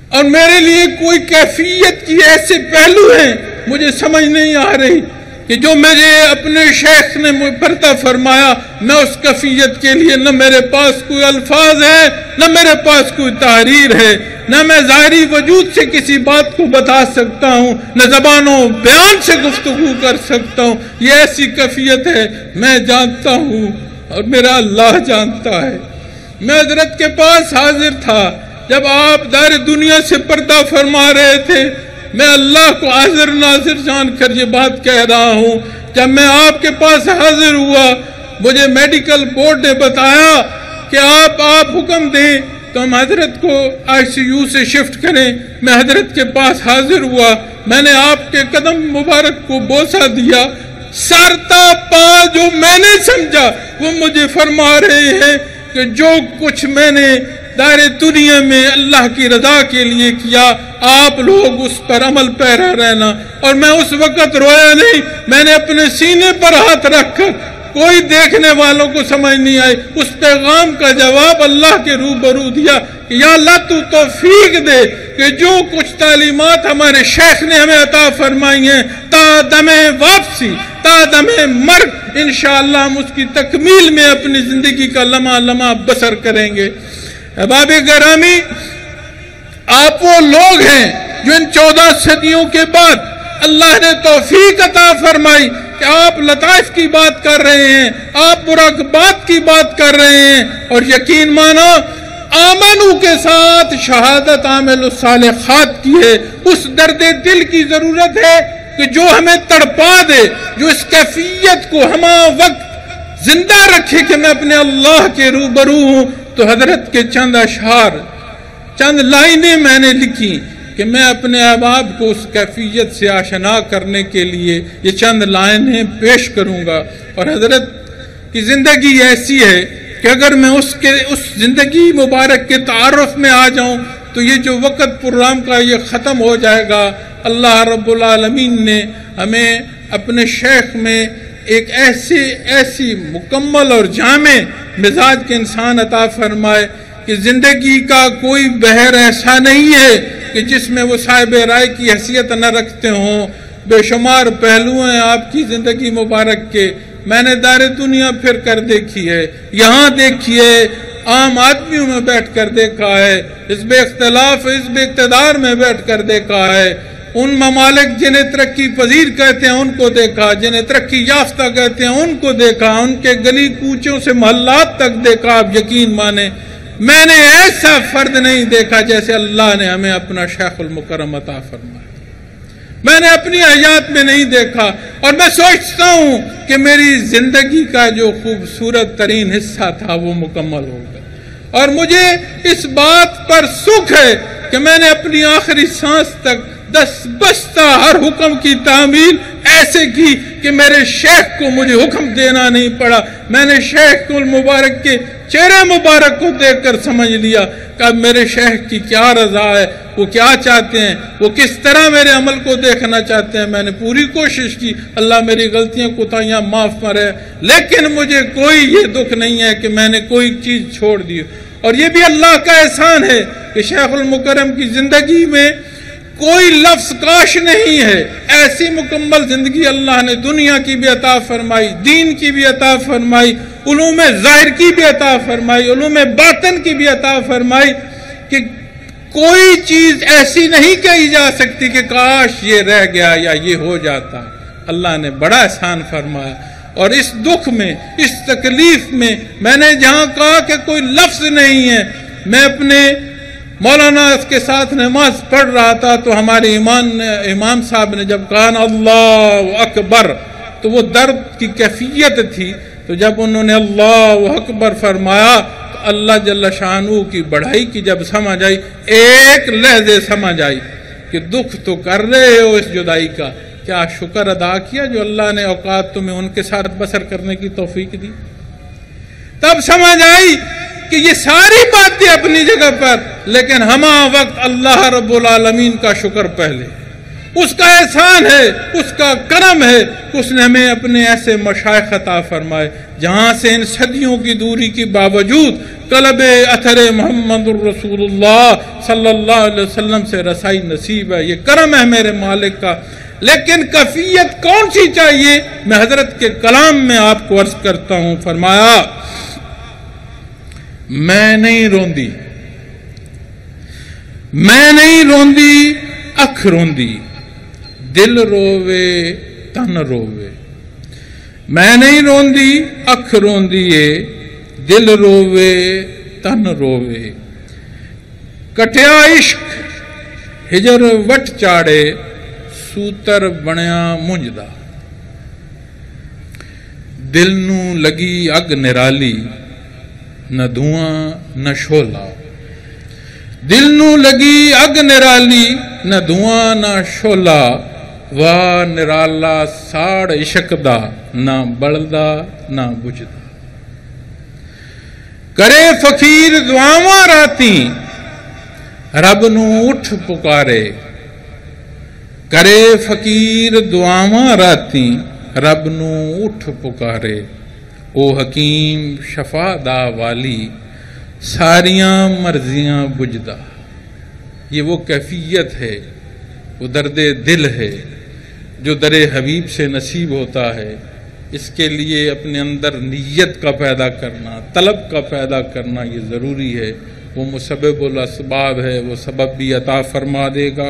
اور میرے لیے کوئی کیفیت کی ایسے پہلو ہیں مجھے سمجھ نہیں آ رہی کہ جو مجھے اپنے شیخ نے پردہ فرمایا، میں اس کیفیت کے لیے نہ میرے پاس کوئی الفاظ ہے، نہ میرے پاس کوئی تحریر ہے، نہ میں ظاہری وجود سے کسی بات کو بتا سکتا ہوں، نہ زبانوں بیان سے گفتگو کر سکتا ہوں۔ یہ ایسی کیفیت ہے، میں جانتا ہوں اور میرا اللہ جانتا ہے۔ میں حضرت کے پاس حاضر تھا جب آپ دار دنیا سے پردہ فرما رہے تھے۔ میں اللہ کو حاضر ناظر جان کر یہ بات کہہ رہا ہوں، جب میں آپ کے پاس حاضر ہوا، مجھے میڈیکل بورڈ نے بتایا کہ آپ حکم دیں تو ہم حضرت کو ICU سے شفٹ کریں۔ میں حضرت کے پاس حاضر ہوا، میں نے آپ کے قدم مبارک کو بوسہ دیا، سر تا پا جو میں نے سمجھا وہ مجھے فرما رہے ہیں کہ جو کچھ میں نے دار دنیا میں اللہ کی رضا کے لیے کیا، آپ لوگ اس پر عمل پیرا رہنا۔ اور میں اس وقت رویا نہیں، میں نے اپنے سینے پر ہاتھ رکھ کر، کوئی دیکھنے والوں کو سمجھ نہیں آئی، اس پیغام کا جواب اللہ کے روبرو دیا کہ یا اللہ تو توفیق دے کہ جو کچھ تعلیمات ہمارے شیخ نے ہمیں عطا فرمائی ہیں تا دم واپسی، تا دم مرگ انشاءاللہ ہم اس کی تکمیل میں اپنی زندگی کا لمحہ لمحہ بسر کریں گے۔ احباب گرامی، آپ وہ لوگ ہیں جو ان 14 صدیوں کے بعد اللہ نے توفیق عطا فرمائی کہ آپ لطائف کی بات کر رہے ہیں، آپ مراقبات کی بات کر رہے ہیں، اور یقین مانو آمنو کے ساتھ شہادت عامل الصالحات کی ہے۔ اس درد دل کی ضرورت ہے کہ جو ہمیں تڑپا دے، جو اس کیفیت کو ہما وقت زندہ رکھے کہ میں اپنے اللہ کے روبرو ہوں۔ تو حضرت کے چند اشعار، چند لائنیں میں نے لکھی کہ میں اپنے احباب کو اس کیفیت سے آشنا کرنے کے لیے یہ چند لائنیں پیش کروں گا۔ اور حضرت کی زندگی ایسی ہے کہ اگر میں اس زندگی مبارک کے تعارف میں آ جاؤں تو یہ جو وقت پروگرام کا یہ ختم ہو جائے گا۔ اللہ رب العالمین نے ہمیں اپنے شیخ میں ایک ایسی مکمل اور جامع مزاج کے انسان عطا فرمائے کہ زندگی کا کوئی بحر ایسا نہیں ہے کہ جس میں وہ صاحب رائے کی حیثیت نہ رکھتے ہوں۔ بے شمار پہلو ہیں آپ کی زندگی مبارک کے، میں نے دار دنیا پھر کر دیکھی ہے، یہاں دیکھی ہے، عام آدمیوں میں بیٹھ کر دیکھا ہے، حزب اختلاف حزب اقتدار میں بیٹھ کر دیکھا ہے، ان ممالک جنہیں ترقی پذیر کہتے ہیں ان کو دیکھا، جنہیں ترقی یافتہ کہتے ہیں ان کو دیکھا، ان کے گلی کوچوں سے محلات تک دیکھا۔ آپ یقین مانیں میں نے ایسا فرد نہیں دیکھا جیسے اللہ نے ہمیں اپنا شیخ المکرم عطا فرمایا، میں نے اپنی حیات میں نہیں دیکھا۔ اور میں سوچتا ہوں کہ میری زندگی کا جو خوبصورت ترین حصہ تھا وہ مکمل ہو گیا، اور مجھے اس بات پر سکھ ہے کہ میں نے اپنی آخری سانس تک دست بستہ ہر حکم کی تعمیل ایسے کی کہ میرے شیخ کو مجھے حکم دینا نہیں پڑا، میں نے شیخ المبارک کے چہرے مبارک کو دیکھ کر سمجھ لیا کہ اب میرے شیخ کی کیا رضا ہے، وہ کیا چاہتے ہیں، وہ کس طرح میرے عمل کو دیکھنا چاہتے ہیں۔ میں نے پوری کوشش کی، اللہ میری غلطیاں کوتاہیاں معاف کرے، لیکن مجھے کوئی یہ دکھ نہیں ہے کہ میں نے کوئی چیز چھوڑ دی۔ اور یہ بھی اللہ کا احسان ہے کہ شیخ المکرم کی زندگی میں کوئی لفظ کاش نہیں ہے، ایسی مکمل زندگی اللہ نے دنیا کی بھی عطا فرمائی، دین کی بھی عطا فرمائی، علوم ظاہر کی بھی عطا فرمائی، علوم باطن کی بھی عطا فرمائی کہ کوئی چیز ایسی نہیں کہی جا سکتی کہ کاش یہ رہ گیا یا یہ ہو جاتا۔ اللہ نے بڑا احسان فرمایا، اور اس دکھ میں، اس تکلیف میں میں نے جہاں کہا کہ کوئی لفظ نہیں ہے، میں اپنے مولانا کے ساتھ نماز پڑھ رہا تھا تو ہمارے امام صاحب نے جب کہا اللہ اکبر تو وہ درد کی کیفیت تھی، تو جب انہوں نے اللہ اکبر فرمایا تو اللہ جل شانہ کی بڑائی کی جب سمجھ آئی، ایک لحظے سمجھ آئی کہ دکھ تو کر رہے ہو اس جدائی کا، کیا شکر ادا کیا جو اللہ نے اوقات تمہیں ان کے ساتھ بسر کرنے کی توفیق دی۔ تب سمجھ آئی کہ یہ ساری باتیں اپنی جگہ پر، لیکن ہما وقت اللہ رب العالمین کا شکر پہلے، اس کا احسان ہے، اس کا کرم ہے، اس نے ہمیں اپنے ایسے مشائخ عطا فرمائے جہاں سے ان صدیوں کی دوری کے باوجود طلب اثر محمد الرسول اللہ صلی اللہ علیہ وسلم سے رسائی نصیب ہے۔ یہ کرم ہے میرے مالک کا، لیکن کیفیت کون سی چاہیے؟ میں حضرت کے کلام میں آپ کو عرض کرتا ہوں، فرمایا میں نہیں روندی، میں نہیں روندی اکھ روندی، دل رووے تن رووے، میں نہیں روندی اکھ روندی ہے، دل رووے تن رووے، کٹیا عشق ہجر وٹ چاڑے، سوتر بنیا منجدا، دل نو لگی اگ نرالی، نہ دھواں نہ شولا، دل نو لگی اگ نرالی نہ دھواں نہ شولا، واہ نرالا ساڑ عشق دا، نہ بلدا نہ بجدا۔ کرے فقیر دعاواں راتی رب نو اٹھ پکارے کرے فقیر دعاواں راتی رب نو اٹھ پکارے او حکیم شفا دا والی ساریاں مرضیاں بجدا. یہ وہ کیفیت ہے، وہ درد دل ہے جو در حبیب سے نصیب ہوتا ہے. اس کے لیے اپنے اندر نیت کا پیدا کرنا، طلب کا پیدا کرنا یہ ضروری ہے. وہ مسبب الاسباب ہے، وہ سبب بھی عطا فرما دے گا،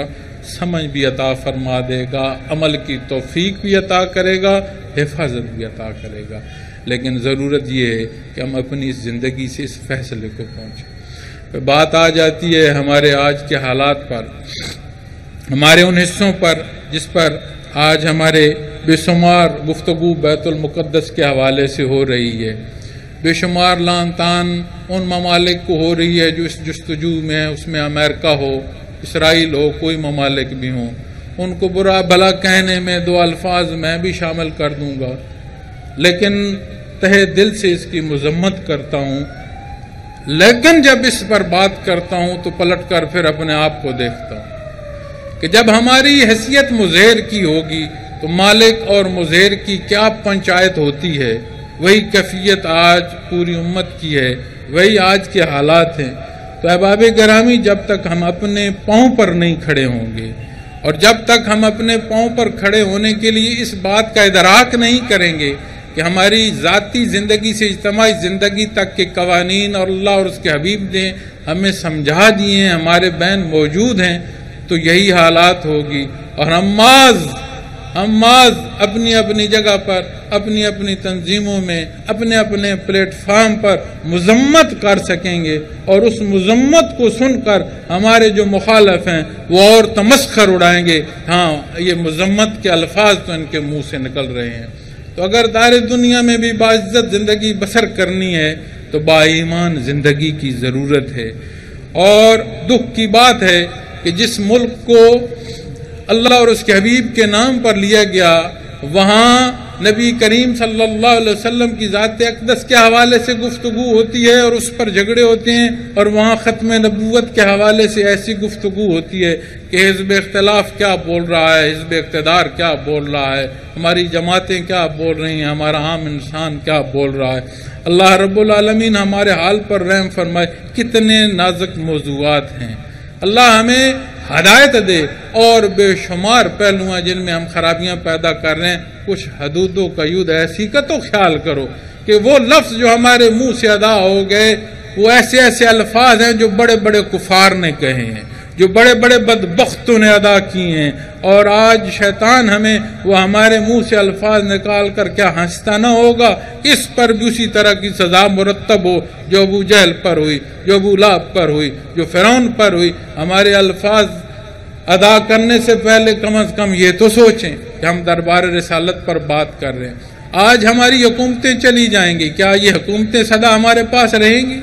سمجھ بھی عطا فرما دے گا، عمل کی توفیق بھی عطا کرے گا، حفاظت بھی عطا کرے گا. لیکن ضرورت یہ ہے کہ ہم اپنی زندگی سے اس فیصلے کو پہنچیں. بات آ جاتی ہے ہمارے آج کے حالات پر، ہمارے ان حصوں پر جس پر آج ہمارے بے شمار گفتگو بیت المقدس کے حوالے سے ہو رہی ہے. بے شمار لان تان ان ممالک کو ہو رہی ہے جو اس جستجو میں ہے، اس میں امریکہ ہو، اسرائیل ہو، کوئی ممالک بھی ہوں. ان کو برا بھلا کہنے میں دو الفاظ میں بھی شامل کر دوں گا، لیکن تہہ دل سے اس کی مذمت کرتا ہوں. لیکن جب اس پر بات کرتا ہوں تو پلٹ کر پھر اپنے آپ کو دیکھتا ہوں کہ جب ہماری حیثیت مظہر کی ہوگی تو مالک اور مظہر کی کیا پنچایت ہوتی ہے. وہی کیفیت آج پوری امت کی ہے، وہی آج کے حالات ہیں. تو احباب گرامی، جب تک ہم اپنے پاؤں پر نہیں کھڑے ہوں گے اور جب تک ہم اپنے پاؤں پر کھڑے ہونے کے لیے اس بات کا ادراک نہیں کریں گے کہ ہماری ذاتی زندگی سے اجتماعی زندگی تک کے قوانین اور اللہ اور اس کے حبیب نے ہمیں سمجھا دیے ہیں، ہمارے بین موجود ہیں، تو یہی حالات ہوگی. اور ہم اپنی اپنی جگہ پر، اپنی اپنی تنظیموں میں، اپنے اپنے پلیٹ فارم پر مذمت کر سکیں گے، اور اس مذمت کو سن کر ہمارے جو مخالف ہیں وہ اور تمسخر اڑائیں گے. ہاں، یہ مذمت کے الفاظ تو ان کے منہ سے نکل رہے ہیں. تو اگر دار دنیا میں بھی باعزت زندگی بسر کرنی ہے تو با ایمان زندگی کی ضرورت ہے. اور دکھ کی بات ہے کہ جس ملک کو اللہ اور اس کے حبیب کے نام پر لیا گیا، وہاں نبی کریم صلی اللہ علیہ وسلم کی ذات اقدس کے حوالے سے گفتگو ہوتی ہے اور اس پر جھگڑے ہوتے ہیں، اور وہاں ختم نبوت کے حوالے سے ایسی گفتگو ہوتی ہے کہ حزب اختلاف کیا بول رہا ہے، حزب اقتدار کیا بول رہا ہے، ہماری جماعتیں کیا بول رہی ہیں، ہمارا عام انسان کیا بول رہا ہے. اللہ رب العالمین ہمارے حال پر رحم فرمائے. کتنے نازک موضوعات ہیں. اللہ ہمیں ہدایت دے. اور بے شمار پہلو ہیں جن میں ہم خرابیاں پیدا کر رہے ہیں. کچھ حدود و قیود ایسی کا تو خیال کرو کہ وہ لفظ جو ہمارے منہ سے ادا ہو گئے وہ ایسے ایسے الفاظ ہیں جو بڑے بڑے کفار نے کہے ہیں، جو بڑے بڑے بدبختوں نے ادا کیے ہیں. اور آج شیطان ہمیں وہ ہمارے منہ سے الفاظ نکال کر کیا ہنستا نہ ہوگا. اس پر بھی اسی طرح کی سزا مرتب ہو جو ابو جہل پر ہوئی، جو ابو لہب پر ہوئی، جو فرعون پر ہوئی. ہمارے الفاظ ادا کرنے سے پہلے کم از کم یہ تو سوچیں کہ ہم دربار رسالت پر بات کر رہے ہیں. آج ہماری حکومتیں چلی جائیں گی، کیا یہ حکومتیں سدا ہمارے پاس رہیں گی؟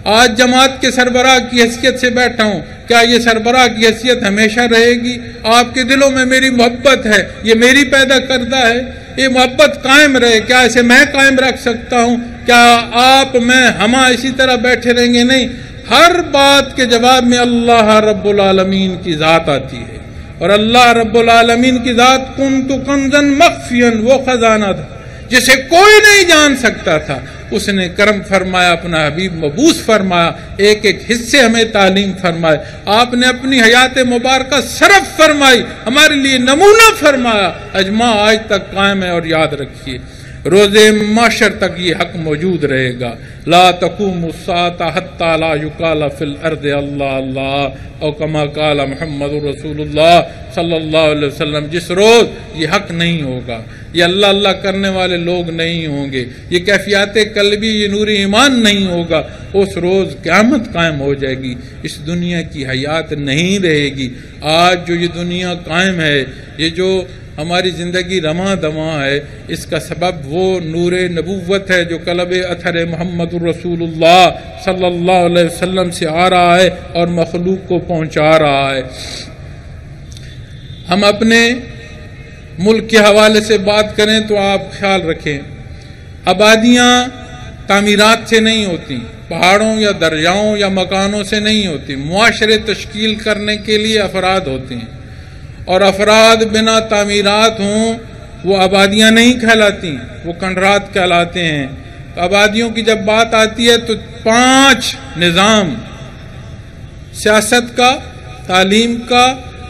آج جماعت کے سربراہ کی حیثیت سے بیٹھا ہوں، کیا یہ سربراہ کی حیثیت ہمیشہ رہے گی؟ آپ کے دلوں میں میری محبت ہے، یہ میری پیدا کردہ ہے، یہ محبت قائم رہے. کیا اسے میں قائم رکھ سکتا ہوں؟ کیا آپ میں ہم اسی طرح بیٹھے رہیں گے؟ نہیں. ہر بات کے جواب میں اللہ رب العالمین کی ذات آتی ہے، اور اللہ رب العالمین کی ذات کنت کنزا مخفیا، وہ خزانہ تھا جسے کوئی نہیں جان سکتا تھا. اس نے کرم فرمایا، اپنا حبیب مبعوث فرمایا، ایک ایک حصے ہمیں تعلیم فرمائے. آپ نے اپنی حیات مبارکہ صرف فرمائی، ہمارے لیے نمونہ فرمایا. اجماع آج تک قائم ہے. اور یاد رکھیے روز معاشر تک یہ حق موجود رہے گا. لا تقوم الساعة حتى لا يقال في الارض اللہ اللہ، او کما قال محمد رسول اللہ صلی اللہ علیہ وسلم. جس روز یہ حق نہیں ہوگا، یہ اللہ اللہ کرنے والے لوگ نہیں ہوں گے، یہ کیفیات قلبی، یہ نور ایمان نہیں ہوگا، اس روز قیامت قائم ہو جائے گی. اس دنیا کی حیات نہیں رہے گی. آج جو یہ دنیا قائم ہے، یہ جو ہماری زندگی رواں دواں ہے، اس کا سبب وہ نور نبوت ہے جو قلب اثر محمد رسول اللہ صلی اللہ علیہ وسلم سے آ رہا ہے اور مخلوق کو پہنچا رہا ہے. ہم اپنے ملک کے حوالے سے بات کریں تو آپ خیال رکھیں، آبادیاں تعمیرات سے نہیں ہوتی، پہاڑوں یا دریاؤں یا مکانوں سے نہیں ہوتی، معاشرے تشکیل کرنے کے لیے افراد ہوتے ہیں، اور افراد بنا تعمیرات ہوں وہ آبادیاں نہیں کہلاتی، وہ کنڈرات کہلاتے ہیں۔ تو آبادیوں کی جب بات آتی ہے تو 5 نظام، سیاست کا، تعلیم کا،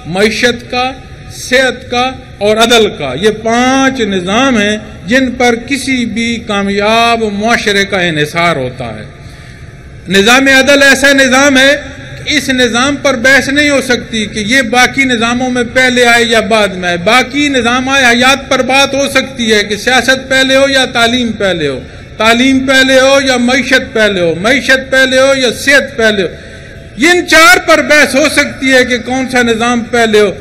معیشت کا، صحت کا اور عدل کا، یہ 5 نظام ہیں جن پر کسی بھی کامیاب معاشرے کا انحصار ہوتا ہے۔ نظام عدل ایسا نظام ہے کہ اس نظام پر بحث نہیں ہو سکتی کہ یہ باقی نظاموں میں پہلے آئے یا بعد میں آئے۔ باقی نظام حیات پر بات ہو سکتی ہے کہ سیاست پہلے ہو یا تعلیم پہلے ہو، تعلیم پہلے ہو یا معیشت پہلے ہو، معیشت پہلے ہو یا صحت پہلے ہو، ان 4 پر بحث ہو سکتی ہے کہ کون سا نظام پہلے ہو،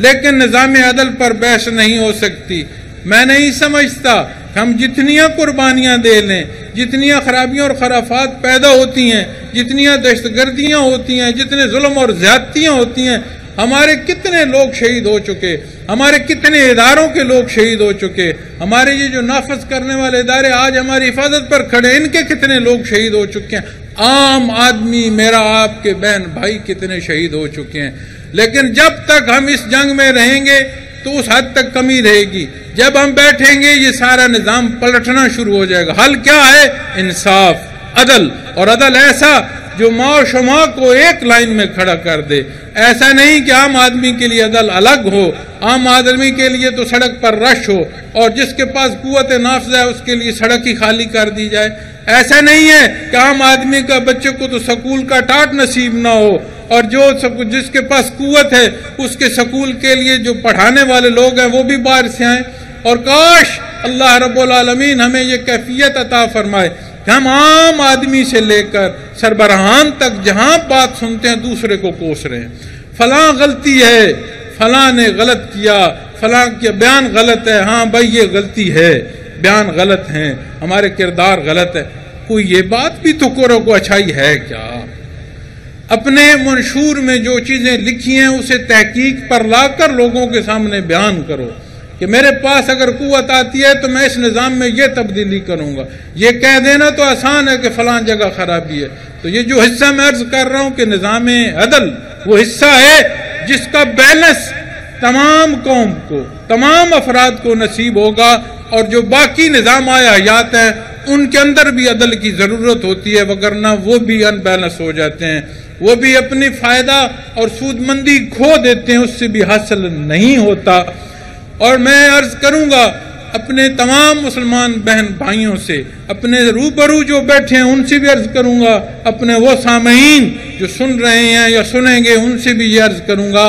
لیکن نظام عدل پر بحث نہیں ہو سکتی۔ میں نہیں سمجھتا کہ ہم جتنیاں قربانیاں دے لیں، جتنیاں خرابیاں اور خرافات پیدا ہوتی ہیں، جتنیاں دہشت گردیاں ہوتی ہیں، جتنے ظلم اور زیادتیاں ہوتی ہیں، ہمارے کتنے لوگ شہید ہو چکے، ہمارے کتنے اداروں کے لوگ شہید ہو چکے، ہمارے یہ جو نافذ کرنے والے ادارے آج ہماری حفاظت پر کھڑے، ان کے کتنے لوگ شہید ہو چکے ہیں، عام آدمی میرا آپ کے بہن بھائی کتنے شہید ہو چکے ہیں۔ لیکن جب تک ہم اس جنگ میں رہیں گے تو اس حد تک کمی رہے گی، جب ہم بیٹھیں گے یہ سارا نظام پلٹنا شروع ہو جائے گا۔ حل کیا ہے؟ انصاف، عدل، اور عدل ایسا جو ماں و شماع کو ایک لائن میں کھڑا کر دے۔ ایسا نہیں کہ عام آدمی کے لیے عدل الگ ہو، عام آدمی کے لیے تو سڑک پر رش ہو اور جس کے پاس قوت نافذ ہے اس کے لیے سڑک ہی خالی کر دی جائے۔ ایسا نہیں ہے کہ عام آدمی کا بچے کو تو سکول کا ٹاٹ نصیب نہ ہو اور جس کے پاس قوت ہے اس کے سکول کے لیے جو پڑھانے والے لوگ ہیں وہ بھی باہر سے آئیں۔ اور کاش اللہ رب العالمین ہمیں یہ کیفیت عطا فرمائے کہ ہم عام آدمی سے لے کر سربراہان تک جہاں بات سنتے ہیں دوسرے کو کوس رہے ہیں، فلاں غلطی ہے، فلاں نے غلط کیا، فلاں کا بیان غلط ہے، ہاں بھائی یہ غلطی ہے، بیان غلط ہیں، ہمارے کردار غلط ہے۔ کوئی یہ بات بھی تو کرو کو اچھائی ہے کیا؟ اپنے منشور میں جو چیزیں لکھی ہیں اسے تحقیق پر لا کر لوگوں کے سامنے بیان کرو کہ میرے پاس اگر قوت آتی ہے تو میں اس نظام میں یہ تبدیلی کروں گا۔ یہ کہہ دینا تو آسان ہے کہ فلاں جگہ خرابی ہے۔ تو یہ جو حصہ میں عرض کر رہا ہوں کہ نظام عدل وہ حصہ ہے جس کا بیلنس تمام قوم کو، تمام افراد کو نصیب ہوگا، اور جو باقی نظام حیات ہیں ان کے اندر بھی عدل کی ضرورت ہوتی ہے، وگرنہ وہ بھی ان بیلنس ہو جاتے ہیں، وہ بھی اپنی فائدہ اور سود مندی کھو دیتے ہیں، اس سے بھی حاصل نہیں ہوتا۔ اور میں عرض کروں گا اپنے تمام مسلمان بہن بھائیوں سے، اپنے روبرو جو بیٹھے ہیں ان سے بھی عرض کروں گا، اپنے وہ سامعین جو سن رہے ہیں یا سنیں گے ان سے بھی یہ عرض کروں گا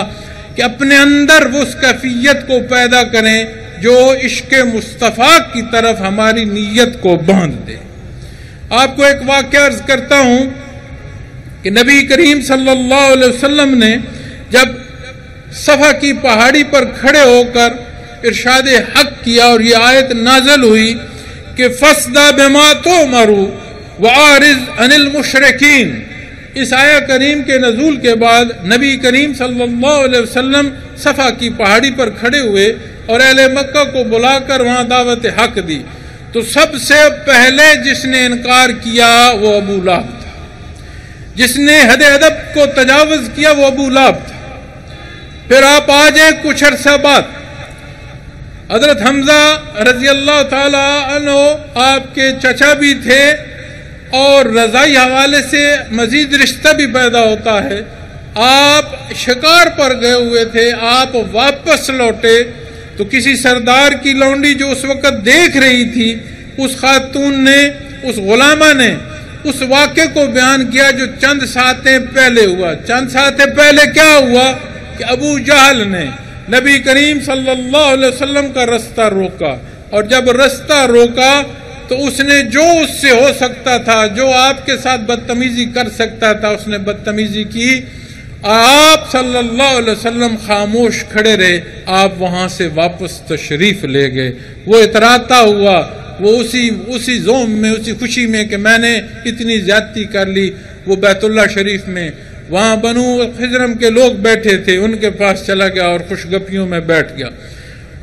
کہ اپنے اندر وہ اس کیفیت کو پیدا کریں جو عشق مصطفیٰ کی طرف ہماری نیت کو باندھ دے۔ آپ کو ایک واقعہ عرض کرتا ہوں کہ نبی کریم صلی اللہ علیہ وسلم نے جب صفا کی پہاڑی پر کھڑے ہو کر ارشاد حق کیا اور یہ آیت نازل ہوئی کہ فَاصْدَعْ بِمَا تُؤْمَرُ وَأَعْرِضْ عَنِ الْمُشْرِكِينَ، اس آیہ کریم کے نزول کے بعد نبی کریم صلی اللہ علیہ وسلم صفا کی پہاڑی پر کھڑے ہوئے اور اہل مکہ کو بلا کر وہاں دعوت حق دی۔ تو سب سے پہلے جس نے انکار کیا وہ ابو لہب تھا، جس نے حد ادب کو تجاوز کیا وہ ابو لہب تھا۔ پھر آپ آ جائیں کچھ عرصہ بعد حضرت حمزہ رضی اللہ تعالی عنہ آپ کے چچا بھی تھے اور رضائی حوالے سے مزید رشتہ بھی پیدا ہوتا ہے۔ آپ شکار پر گئے ہوئے تھے، آپ واپس لوٹے تو کسی سردار کی لونڈی جو اس وقت دیکھ رہی تھی، اس خاتون نے، اس غلامہ نے اس واقعے کو بیان کیا جو چند ساعتیں پہلے ہوا۔ چند ساعتیں پہلے کیا ہوا کہ ابو جہل نے نبی کریم صلی اللہ علیہ وسلم کا رستہ روکا، اور جب رستہ روکا تو اس نے جو اس سے ہو سکتا تھا، جو آپ کے ساتھ بدتمیزی کر سکتا تھا، اس نے بدتمیزی کی۔ آپ صلی اللہ علیہ وسلم خاموش کھڑے رہے، آپ وہاں سے واپس تشریف لے گئے۔ وہ اتراتا ہوا، وہ اسی زوم میں، اسی خوشی میں کہ میں نے اتنی زیادتی کر لی، وہ بیت اللہ شریف میں وہاں بنو خزرم کے لوگ بیٹھے تھے ان کے پاس چلا گیا اور خوش گپیوں میں بیٹھ گیا۔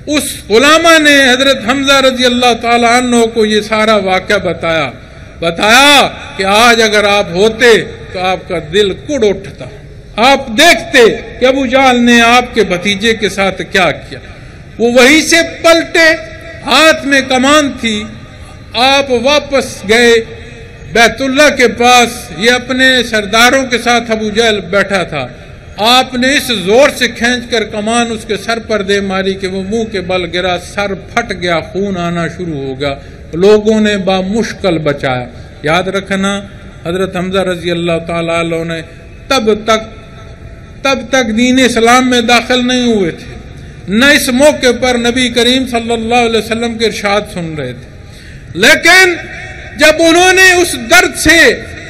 اس غلامہ نے حضرت حمزہ رضی اللہ تعالی عنہ کو یہ سارا واقعہ بتایا۔ بتایا کہ آج اگر آپ ہوتے تو آپ کا دل کڑ اٹھتا، آپ دیکھتے کہ ابو جہل نے آپ کے بھتیجے کے ساتھ کیا کیا۔ وہ وہیں سے پلٹے، ہاتھ میں کمان تھی، آپ واپس گئے بیت اللہ کے پاس، یہ اپنے سرداروں کے ساتھ ابو جہل بیٹھا تھا، آپ نے اس زور سے کھینچ کر کمان اس کے سر پر دے ماری کہ وہ منہ کے بل گرا، سر پھٹ گیا، خون آنا شروع ہو گیا، لوگوں نے بامشکل بچایا۔ یاد رکھنا حضرت حمزہ رضی اللہ تعالیٰ عنہ نے تب تک دین اسلام میں داخل نہیں ہوئے تھے، نہ اس موقع پر نبی کریم صلی اللہ علیہ وسلم کے ارشاد سن رہے تھے، لیکن جب انہوں نے اس درد سے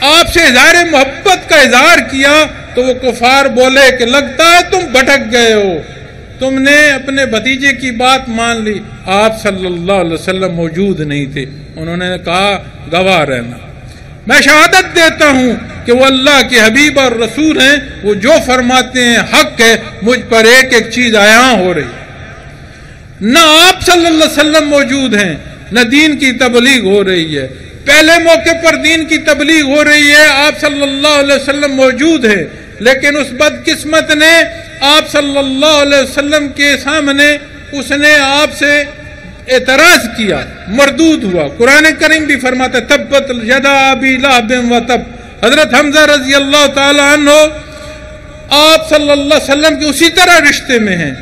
آپ سے اظہار محبت کا اظہار کیا تو وہ کفار بولے کہ لگتا ہے تم بھٹک گئے ہو، تم نے اپنے بھتیجے کی بات مان لی۔ آپ صلی اللہ علیہ وسلم موجود نہیں تھے، انہوں نے کہا گواہ رہنا، میں شہادت دیتا ہوں کہ وہ اللہ کے حبیب اور رسول ہیں، وہ جو فرماتے ہیں حق ہے، مجھ پر ایک ایک چیز عیاں ہو رہی، نہ آپ صلی اللہ علیہ وسلم موجود ہیں، نہ دین کی تبلیغ ہو رہی ہے۔ پہلے موقع پر دین کی تبلیغ ہو رہی ہے، آپ صلی اللہ علیہ وسلم موجود ہیں، لیکن اس بدقسمت نے آپ صلی اللہ علیہ وسلم کے سامنے اس نے آپ سے اعتراض کیا، مردود ہوا۔ قرآن کریم بھی فرماتا ہے تبت یدا ابی لہب وتب۔ حضرت حمزہ رضی اللہ تعالی عنہ آپ صلی اللہ علیہ وسلم کے اسی طرح رشتے میں ہیں،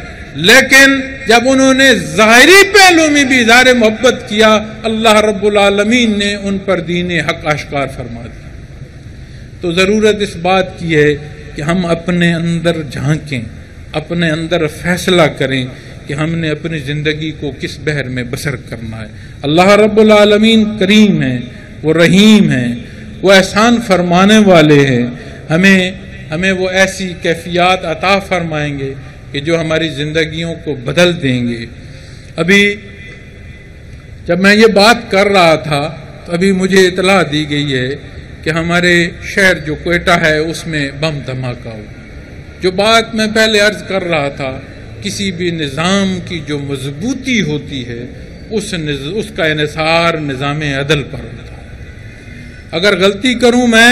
لیکن جب انہوں نے ظاہری پہلو میں بھی اظہار محبت کیا، اللہ رب العالمین نے ان پر دین حق آشکار فرما دیا۔ تو ضرورت اس بات کی ہے کہ ہم اپنے اندر جھانکیں، اپنے اندر فیصلہ کریں کہ ہم نے اپنی زندگی کو کس بحر میں بسر کرنا ہے۔ اللہ رب العالمین کریم ہے، وہ رحیم ہے، وہ احسان فرمانے والے ہیں، ہمیں وہ ایسی کیفیات عطا فرمائیں گے کہ جو ہماری زندگیوں کو بدل دیں گے۔ ابھی جب میں یہ بات کر رہا تھا تو ابھی مجھے اطلاع دی گئی ہے کہ ہمارے شہر جو کوئٹہ ہے اس میں بم دھماکہ ہوا۔ جو بات میں پہلے عرض کر رہا تھا، کسی بھی نظام کی جو مضبوطی ہوتی ہے اس کا انحصار نظام عدل پر ہوتا ہے۔ اگر غلطی کروں میں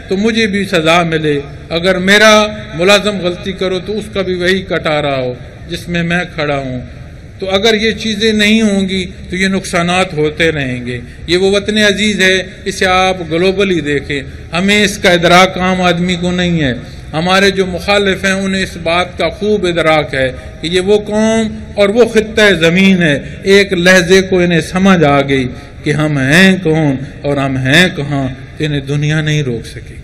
تو مجھے بھی سزا ملے، اگر میرا ملازم غلطی کرو تو اس کا بھی وہی کٹارا ہو جس میں میں کھڑا ہوں۔ تو اگر یہ چیزیں نہیں ہوں گی تو یہ نقصانات ہوتے رہیں گے۔ یہ وہ وطن عزیز ہے، اسے آپ گلوبلی دیکھیں، ہمیں اس کا ادراک عام آدمی کو نہیں ہے۔ ہمارے جو مخالف ہیں انہیں اس بات کا خوب ادراک ہے کہ یہ وہ قوم اور وہ خطہ زمین ہے، ایک لہجے کو انہیں سمجھ آ گئی کہ ہم ہیں کون اور ہم ہیں کہاں، تو انہیں دنیا نہیں روک سکے گی۔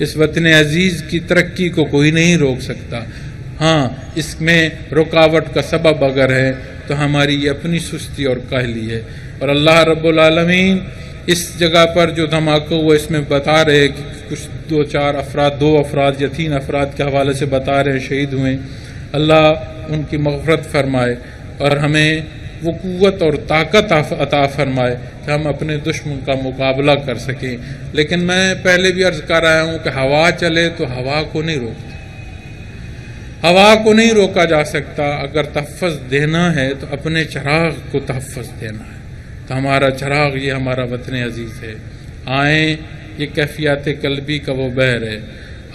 اس وطن عزیز کی ترقی کو کوئی نہیں روک سکتا۔ ہاں، اس میں رکاوٹ کا سبب اگر ہے تو ہماری یہ اپنی سستی اور کاہلی ہے۔ اور اللہ رب العالمین اس جگہ پر جو دھماکہ ہوا اس میں بتا رہے کہ کچھ دو افراد یا 3 افراد کے حوالے سے بتا رہے شہید ہوئے۔ اللہ ان کی مغفرت فرمائے اور ہمیں وہ قوت اور طاقت عطا فرمائے کہ ہم اپنے دشمن کا مقابلہ کر سکیں۔ لیکن میں پہلے بھی عرض کر رہا ہوں کہ ہوا چلے تو ہوا کو نہیں روکتے، ہوا کو نہیں روکا جا سکتا۔ اگر تحفظ دینا ہے تو اپنے چراغ کو تحفظ دینا ہے۔ تو ہمارا چراغ یہ ہمارا وطن عزیز ہے۔ آئیں، یہ کیفیات قلبی کا وہ بحر ہے۔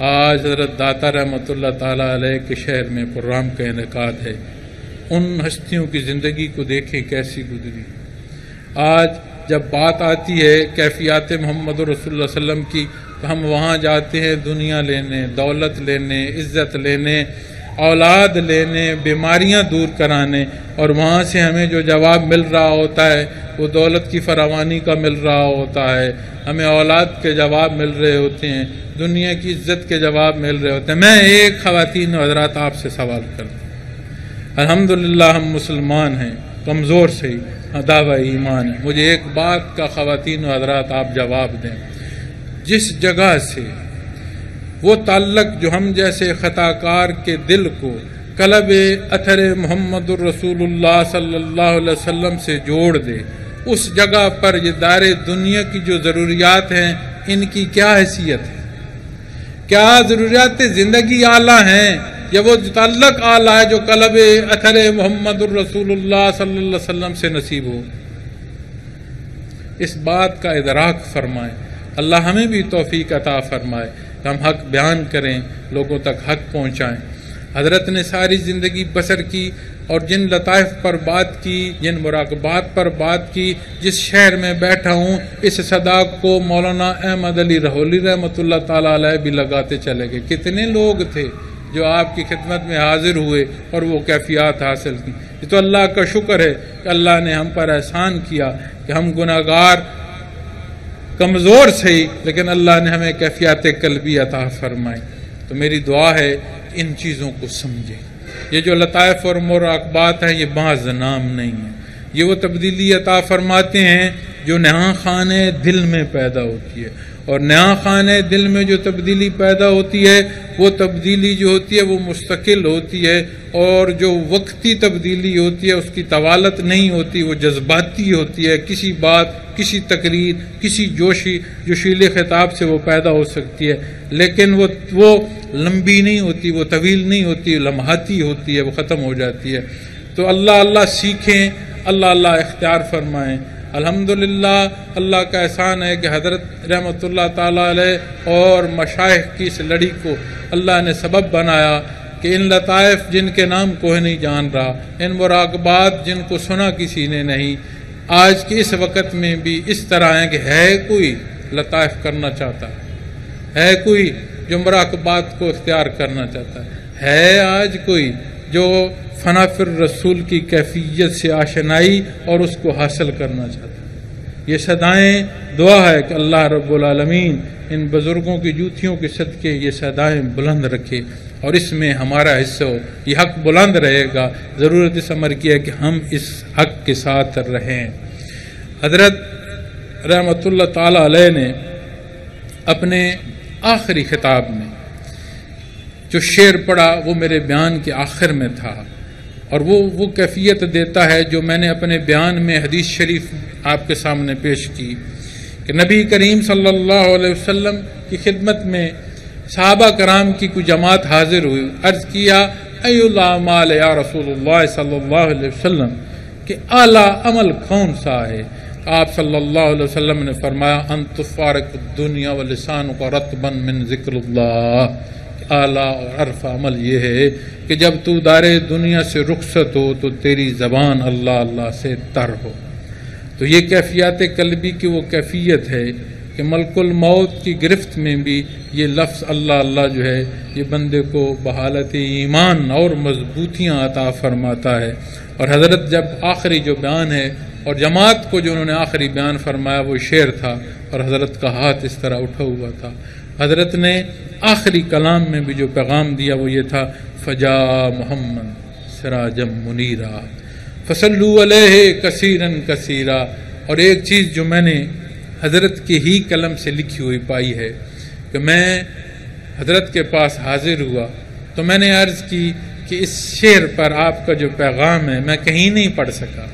آج حضرت داتا رحمۃ اللہ تعالیٰ علیہ کے شہر میں پروگرام کا انعقاد ہے۔ ان ہستیوں کی زندگی کو دیکھیں کیسی گزری۔ آج جب بات آتی ہے کیفیات محمد رسول اللہ صلی اللہ علیہ وسلم کی تو ہم وہاں جاتے ہیں دنیا لینے، دولت لینے، عزت لینے، اولاد لینے، بیماریاں دور کرانے، اور وہاں سے ہمیں جو جواب مل رہا ہوتا ہے وہ دولت کی فراوانی کا مل رہا ہوتا ہے، ہمیں اولاد کے جواب مل رہے ہوتے ہیں، دنیا کی عزت کے جواب مل رہے ہوتے ہیں۔ میں ایک خواتین و حضرات آپ سے سوال کرتا ہوں، الحمدللہ ہم مسلمان ہیں، کمزور سے ہی دعویٰ ایمان ہے، مجھے ایک بات کا خواتین و حضرات آپ جواب دیں، جس جگہ سے وہ تعلق جو ہم جیسے خطا کار کے دل کو قلب اثر محمد الرسول اللہ صلی اللہ علیہ وسلم سے جوڑ دے، اس جگہ پر یہ دار دنیا کی جو ضروریات ہیں ان کی کیا حیثیت ہے؟ کیا ضروریات زندگی اعلیٰ ہیں یا وہ تعلق اعلیٰ ہے جو قلب اثر محمد الرسول اللہ صلی اللہ علیہ وسلم سے نصیب ہو؟ اس بات کا ادراک فرمائے۔ اللہ ہمیں بھی توفیق عطا فرمائے کہ ہم حق بیان کریں، لوگوں تک حق پہنچائیں۔ حضرت نے ساری زندگی بسر کی اور جن لطائف پر بات کی، جن مراقبات پر بات کی، جس شہر میں بیٹھا ہوں اس صدا کو مولانا احمد علی رحولی رحمۃ اللہ تعالیٰ علیہ بھی لگاتے چلے گئے۔ کتنے لوگ تھے جو آپ کی خدمت میں حاضر ہوئے اور وہ کیفیات حاصل کی۔ یہ تو اللہ کا شکر ہے کہ اللہ نے ہم پر احسان کیا کہ ہم گناہگار کمزور سے ہی، لیکن اللہ نے ہمیں کیفیات قلبی عطا فرمائی۔ تو میری دعا ہے ان چیزوں کو سمجھیں۔ یہ جو لطائف اور مراقبات ہیں یہ بعض نام نہیں ہیں، یہ وہ تبدیلی عطا فرماتے ہیں جو نہاں خانے دل میں پیدا ہوتی ہے، اور نہاں خانے دل میں جو تبدیلی پیدا ہوتی ہے وہ تبدیلی جو ہوتی ہے وہ مستقل ہوتی ہے، اور جو وقتی تبدیلی ہوتی ہے اس کی طوالت نہیں ہوتی، وہ جذباتی ہوتی ہے۔ کسی بات، کسی تقریر، کسی جوشیلے خطاب سے وہ پیدا ہو سکتی ہے، لیکن وہ لمبی نہیں ہوتی، وہ طویل نہیں ہوتی، لمحاتی ہوتی ہے، وہ ختم ہو جاتی ہے۔ تو اللہ اللہ سیکھیں، اللہ اللہ اختیار فرمائیں۔ الحمدللہ اللہ کا احسان ہے کہ حضرت رحمۃ اللہ تعالیٰ علیہ اور مشائخ کی اس لڑی کو اللہ نے سبب بنایا کہ ان لطائف جن کے نام کوئی نہیں جان رہا، ان مراقبات جن کو سنا کسی نے نہیں، آج کے اس وقت میں بھی اس طرح ہیں کہ ہے کوئی لطائف کرنا چاہتا ہے کوئی جو مراقبات کو اختیار کرنا چاہتا ہے آج کوئی جو فنا فی الرسول کی کیفیت سے آشنائی اور اس کو حاصل کرنا چاہتا ہے۔ یہ صدائیں دعا ہے کہ اللہ رب العالمین ان بزرگوں کی جوتیوں کے صدقے یہ صدائیں بلند رکھے اور اس میں ہمارا حصہ ہو، یہ حق بلند رہے گا۔ ضرورت اس امر کی ہے کہ ہم اس حق کے ساتھ رہیں۔ حضرت رحمۃ اللہ تعالیٰ علیہ نے اپنے آخری خطاب میں جو شعر پڑھا وہ میرے بیان کے آخر میں تھا، اور وہ کیفیت دیتا ہے جو میں نے اپنے بیان میں حدیث شریف آپ کے سامنے پیش کی کہ نبی کریم صلی اللہ علیہ وسلم کی خدمت میں صحابہ کرام کی کوئی جماعت حاضر ہوئی، عرض کیا ای الاعمال یا رسول اللہ صلی اللہ علیہ وسلم کہ اعلیٰ عمل کون سا ہے؟ آپ صلی اللہ علیہ وسلم نے فرمایا ان تفارق الدنیا ولسانک رطبا من ذکر اللہ، اعلیٰ اور عرفہ عمل یہ ہے کہ جب تو دار دنیا سے رخصت ہو تو تیری زبان اللہ اللہ سے تر ہو۔ تو یہ کیفیات قلبی کی وہ کیفیت ہے کہ ملک الموت کی گرفت میں بھی یہ لفظ اللہ اللہ جو ہے یہ بندے کو بحالت ایمان اور مضبوطیاں عطا فرماتا ہے۔ اور حضرت جب آخری جو بیان ہے اور جماعت کو جو انہوں نے آخری بیان فرمایا وہ شعر تھا، اور حضرت کا ہاتھ اس طرح اٹھا ہوا تھا۔ حضرت نے آخری کلام میں بھی جو پیغام دیا وہ یہ تھا فجا محمد سراجم منیرا فصلوا علیہ کثیرا کثیرا۔ اور ایک چیز جو میں نے حضرت کے ہی قلم سے لکھی ہوئی پائی ہے کہ میں حضرت کے پاس حاضر ہوا تو میں نے عرض کی کہ اس شعر پر آپ کا جو پیغام ہے میں کہیں نہیں پڑھ سکا۔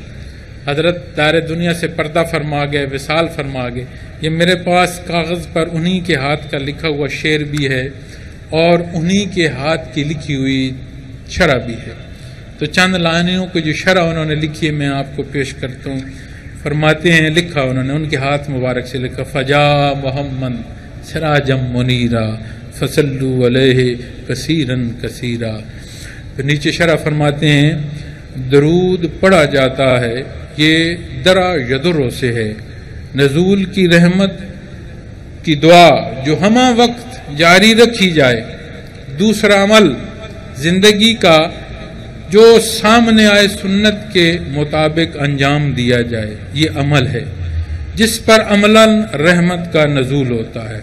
حضرت دار دنیا سے پردہ فرما گئے، وصال فرما گئے، یہ میرے پاس کاغذ پر انہی کے ہاتھ کا لکھا ہوا شعر بھی ہے اور انہی کے ہاتھ کی لکھی ہوئی شرح بھی ہے۔ تو چند لائنوں کی جو شرح انہوں نے لکھی ہے میں آپ کو پیش کرتا ہوں۔ فرماتے ہیں لکھا انہوں نے ان کے ہاتھ مبارک سے لکھا فجا محمد سراجم منیرا فصلوا علیہ کثیرا کثیرا۔ پھر نیچے شرح فرماتے ہیں درود پڑھا جاتا ہے یہ درا یدرو سے ہے، نزول کی رحمت کی دعا جو ہمہ وقت جاری رکھی جائے۔ دوسرا عمل زندگی کا جو سامنے آئے سنت کے مطابق انجام دیا جائے، یہ عمل ہے جس پر عملاً رحمت کا نزول ہوتا ہے۔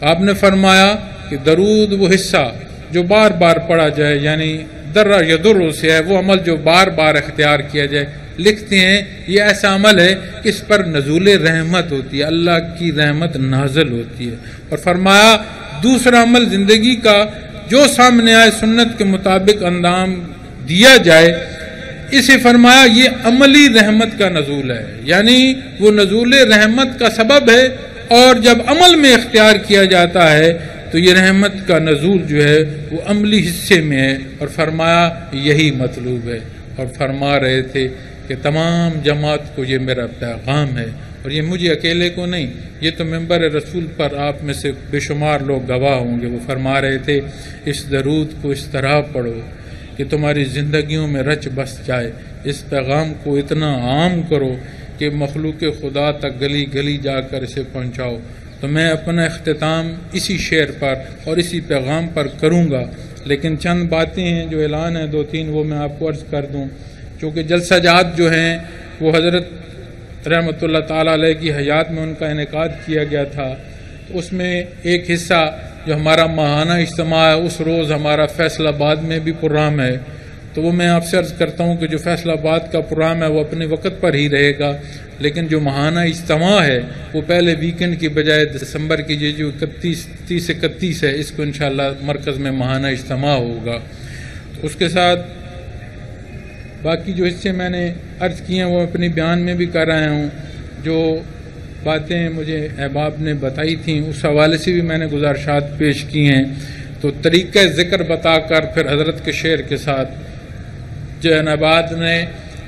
آپ نے فرمایا کہ درود وہ حصہ جو بار بار پڑھا جائے، یعنی درا یدرو سے ہے وہ عمل جو بار بار اختیار کیا جائے۔ لکھتے ہیں یہ ایسا عمل ہے کہ اس پر نزول رحمت ہوتی ہے، اللہ کی رحمت نازل ہوتی ہے۔ اور فرمایا دوسرا عمل زندگی کا جو سامنے آئے سنت کے مطابق انجام دیا جائے، اسے فرمایا یہ عملی رحمت کا نزول ہے، یعنی وہ نزول رحمت کا سبب ہے، اور جب عمل میں اختیار کیا جاتا ہے تو یہ رحمت کا نزول جو ہے وہ عملی حصے میں ہے۔ اور فرمایا یہی مطلوب ہے، اور فرما رہے تھے کہ تمام جماعت کو یہ میرا پیغام ہے اور یہ مجھے اکیلے کو نہیں، یہ تو منبر رسول پر آپ میں سے بے شمار لوگ گواہ ہوں گے۔ وہ فرما رہے تھے اس درود کو اس طرح پڑھو کہ تمہاری زندگیوں میں رچ بس جائے، اس پیغام کو اتنا عام کرو کہ مخلوق خدا تک گلی گلی جا کر اسے پہنچاؤ۔ تو میں اپنا اختتام اسی شعر پر اور اسی پیغام پر کروں گا، لیکن چند باتیں ہیں جو اعلان ہے 2-3 وہ میں آپ کو عرض کر دوں، چونکہ جلسہ جات جو ہیں وہ حضرت رحمۃ اللہ تعالیٰ علیہ کی حیات میں ان کا انعقاد کیا گیا تھا، تو اس میں ایک حصہ جو ہمارا ماہانہ اجتماع ہے اس روز ہمارا فیصل آباد میں بھی پروگرام ہے، تو وہ میں آپ سے عرض کرتا ہوں کہ جو فیصل آباد کا پروگرام ہے وہ اپنے وقت پر ہی رہے گا، لیکن جو ماہانہ اجتماع ہے وہ پہلے ویکنڈ کی بجائے دسمبر کی جو 30-31 ہے اس کو انشاءاللہ مرکز میں ماہانہ اجتماع ہوگا۔ تو اس کے ساتھ باقی جو حصے میں نے عرض کیے ہیں وہ اپنی بیان میں بھی کر رہا ہوں، جو باتیں مجھے احباب نے بتائی تھیں اس حوالے سے بھی میں نے گزارشات پیش کی ہیں۔ تو طریقہ ذکر بتا کر پھر حضرت کے شعر کے ساتھ جن احباب نے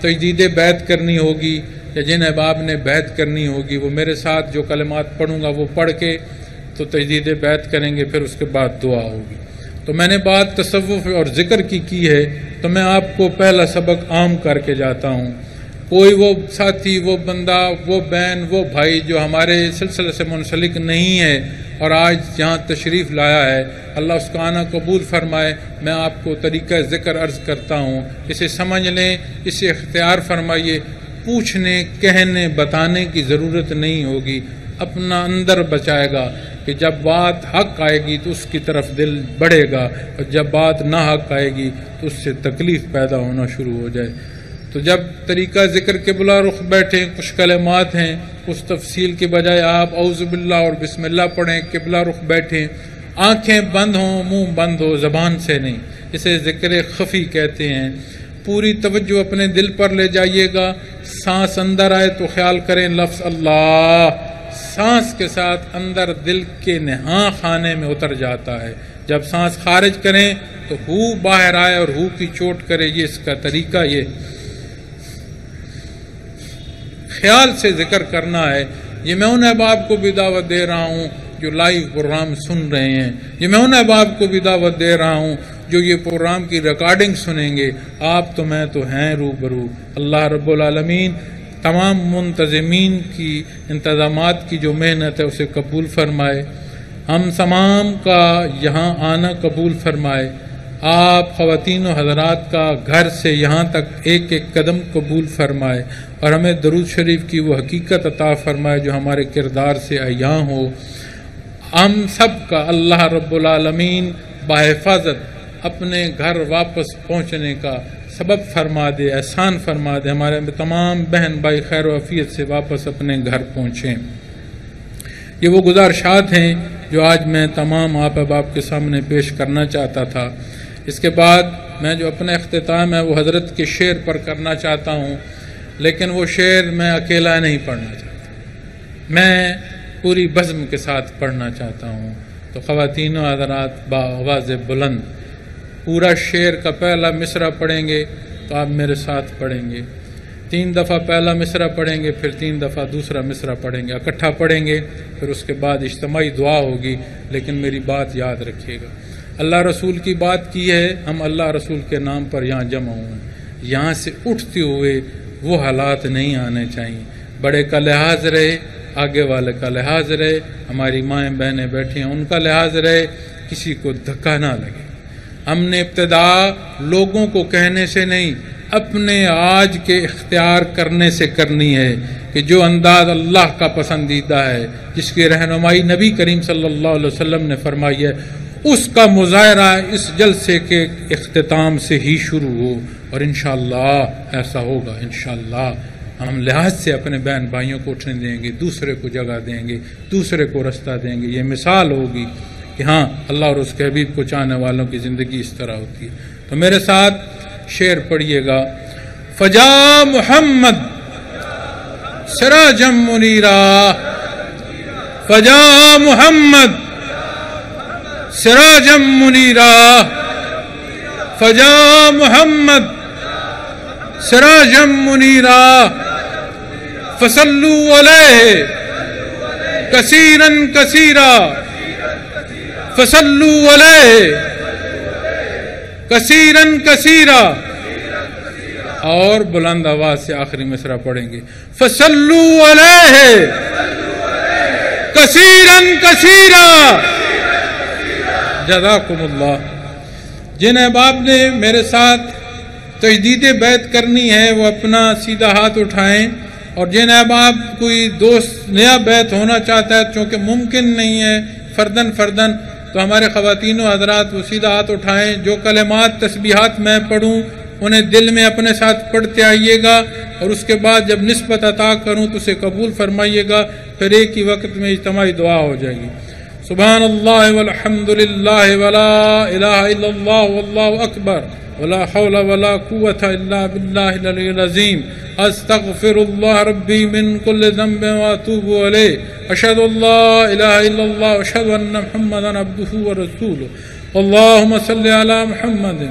تجدید بیعت کرنی ہوگی یا جن احباب نے بیعت کرنی ہوگی وہ میرے ساتھ جو کلمات پڑھوں گا وہ پڑھ کے تو تجدید بیعت کریں گے، پھر اس کے بعد دعا ہوگی۔ تو میں نے بات تصوف اور ذکر کی ہے، تو میں آپ کو پہلا سبق عام کر کے جاتا ہوں۔ کوئی وہ ساتھی، وہ بندہ، وہ بہن، وہ بھائی جو ہمارے سلسلے سے منسلک نہیں ہے اور آج یہاں تشریف لایا ہے، اللہ اس کا آنا قبول فرمائے۔ میں آپ کو طریقہ ذکر عرض کرتا ہوں، اسے سمجھ لیں، اسے اختیار فرمائیے، پوچھنے، کہنے، بتانے کی ضرورت نہیں ہوگی، اپنا اندر بچائے گا کہ جب بات حق آئے گی تو اس کی طرف دل بڑھے گا، اور جب بات نہ حق آئے گی تو اس سے تکلیف پیدا ہونا شروع ہو جائے۔ تو جب طریقہ ذکر کے بلا رخ بیٹھیں، کچھ کلمات ہیں، اس تفصیل کے بجائے آپ اعوذ باللہ اور بسم اللہ پڑھیں، قبلہ رخ بیٹھیں، آنکھیں بند ہوں، منہ بند ہو، زبان سے نہیں، اسے ذکر خفی کہتے ہیں۔ پوری توجہ اپنے دل پر لے جائیے گا، سانس اندر آئے تو خیال کریں لفظ اللہ، سانس کے ساتھ اندر دل کے نہاں خانے میں اتر جاتا ہے، جب سانس خارج کریں تو ہو باہر آئے اور ہو کی چوٹ کرے، یہ اس کا طریقہ، یہ خیال سے ذکر کرنا ہے۔ یہ میں ان احباب کو بھی دعوت دے رہا ہوں جو لائیو پروگرام سن رہے ہیں، یہ میں ان احباب کو بھی دعوت دے رہا ہوں جو یہ پروگرام کی ریکارڈنگ سنیں گے۔ آپ تو میں تو ہیں روبرو، اللہ رب العالمین تمام منتظمین کی انتظامات کی جو محنت ہے اسے قبول فرمائے، ہم تمام کا یہاں آنا قبول فرمائے، آپ خواتین و حضرات کا گھر سے یہاں تک ایک ایک قدم قبول فرمائے، اور ہمیں درود شریف کی وہ حقیقت عطا فرمائے جو ہمارے کردار سے عیاں ہو۔ ہم سب کا اللہ رب العالمین بحفاظت اپنے گھر واپس پہنچنے کا سبب فرما دے، احسان فرما دے، ہمارے تمام بہن بھائی خیر و عافیت سے واپس اپنے گھر پہنچیں۔ یہ وہ گزارشات ہیں جو آج میں تمام آپ احباب کے سامنے پیش کرنا چاہتا تھا۔ اس کے بعد میں جو اپنا اختتام ہے وہ حضرت کے شعر پر کرنا چاہتا ہوں، لیکن وہ شعر میں اکیلا نہیں پڑھنا چاہتا، میں پوری بزم کے ساتھ پڑھنا چاہتا ہوں۔ تو خواتین و حضرات بآواز بلند پورا شعر کا پہلا مصرع پڑھیں گے تو آپ میرے ساتھ پڑھیں گے، 3 دفعہ پہلا مصرع پڑھیں گے، پھر 3 دفعہ دوسرا مصرع پڑھیں گے، اکٹھا پڑھیں گے، پھر اس کے بعد اجتماعی دعا ہوگی۔ لیکن میری بات یاد رکھیے گا، اللہ رسول کی بات کی ہے، ہم اللہ رسول کے نام پر یہاں جمع ہوئے، یہاں سے اٹھتے ہوئے وہ حالات نہیں آنے چاہیے، بڑے کا لحاظ رہے، آگے والے کا لحاظ رہے، ہماری مائیں بہنیں بیٹھی ہیں ان کا لحاظ رہے، کسی کو دھکا نہ لگے۔ ہم نے ابتدا لوگوں کو کہنے سے نہیں، اپنے آج کے اختیار کرنے سے کرنی ہے کہ جو انداز اللہ کا پسندیدہ ہے، جس کی رہنمائی نبی کریم صلی اللہ علیہ وسلم نے فرمائی ہے، اس کا مظاہرہ اس جلسے کے اختتام سے ہی شروع ہو، اور انشاءاللہ ایسا ہوگا۔ انشاءاللہ ہم لحاظ سے اپنے بہن بھائیوں کو اٹھنے دیں گے، دوسرے کو جگہ دیں گے، دوسرے کو رستہ دیں گے، یہ مثال ہوگی کہ ہاں اللہ اور اس کے حبیب کو چاہنے والوں کی زندگی اس طرح ہوتی ہے۔ تو میرے ساتھ شعر پڑھیے گا، فجا محمد سراجم منیرا، فجا محمد سراجم منیرا، فجا محمد سراجم منیرا، فصلوا علیہ کثیرا کثیرا فصلوا علیہ کثیرا کثیرا. اور بلند آواز سے آخری مصرع پڑھیں گے فصلوا علیہ کثیرا کثیرا. جزاکم اللہ. جن احباب نے میرے ساتھ تجدید بیعت کرنی ہے وہ اپنا سیدھا ہاتھ اٹھائیں، اور جن احباب کوئی دوست نیا بیعت ہونا چاہتا ہے چونکہ ممکن نہیں ہے فردن فردن، تو ہمارے خواتین و حضرات وہ سیدھا ہاتھ اٹھائیں. جو کلمات تسبیحات میں پڑھوں انہیں دل میں اپنے ساتھ پڑھتے آئیے گا، اور اس کے بعد جب نسبت عطا کروں تو اسے قبول فرمائیے گا. پھر ایک ہی وقت میں اجتماعی دعا ہو جائے گی. سبحان اللہ والحمد للہ ولا الہ الا اللہ واللہ اکبر ولا حول ولا قوة الا باللہ العلی العظیم. استغفر اللہ ربی من کل ذنب واتوب علیہ. اشہد ان لا الہ الا اللہ اشہد ان محمدا عبدہ ورسولہ. اللہم صلی علی محمد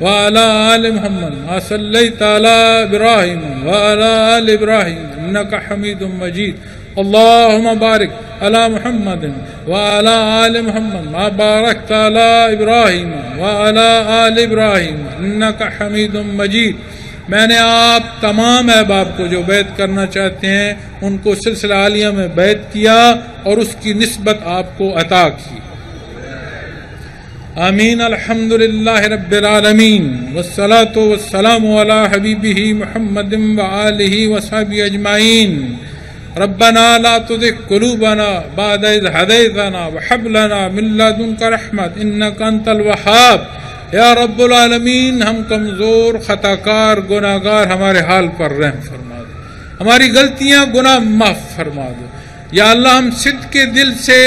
وعلى آل محمد ما صليت على إبراهيم وعلى آل إبراهيم إنك حميد مجيد. اللهم بارك على محمد وعلى آل محمد ما باركت على إبراهيم وعلى آل إبراهيم إنك حميد مجيد. میں نے آپ تمام احباب کو جو بیعت کرنا چاہتے ہیں ان کو سلسلہ عالیہ میں بیعت کیا اور اس کی نسبت آپ کو عطا کی. آمین. الحمد للہ رب العالمین والصلاة والسلام علی حبیبہ محمد وآلہ وصحبہ اجمعین. ربنا لا تزغ قلوبنا بعد إذ هديتنا وهب لنا من لدنك رحمة إنك أنت الوهاب. یا رب العالمین ہم کمزور خطا کار گناہ گار ہمارے حال پر رحم فرما دو، ہماری غلطیاں گناہ معاف فرما دو. یا اللہ ہم صدق کے دل سے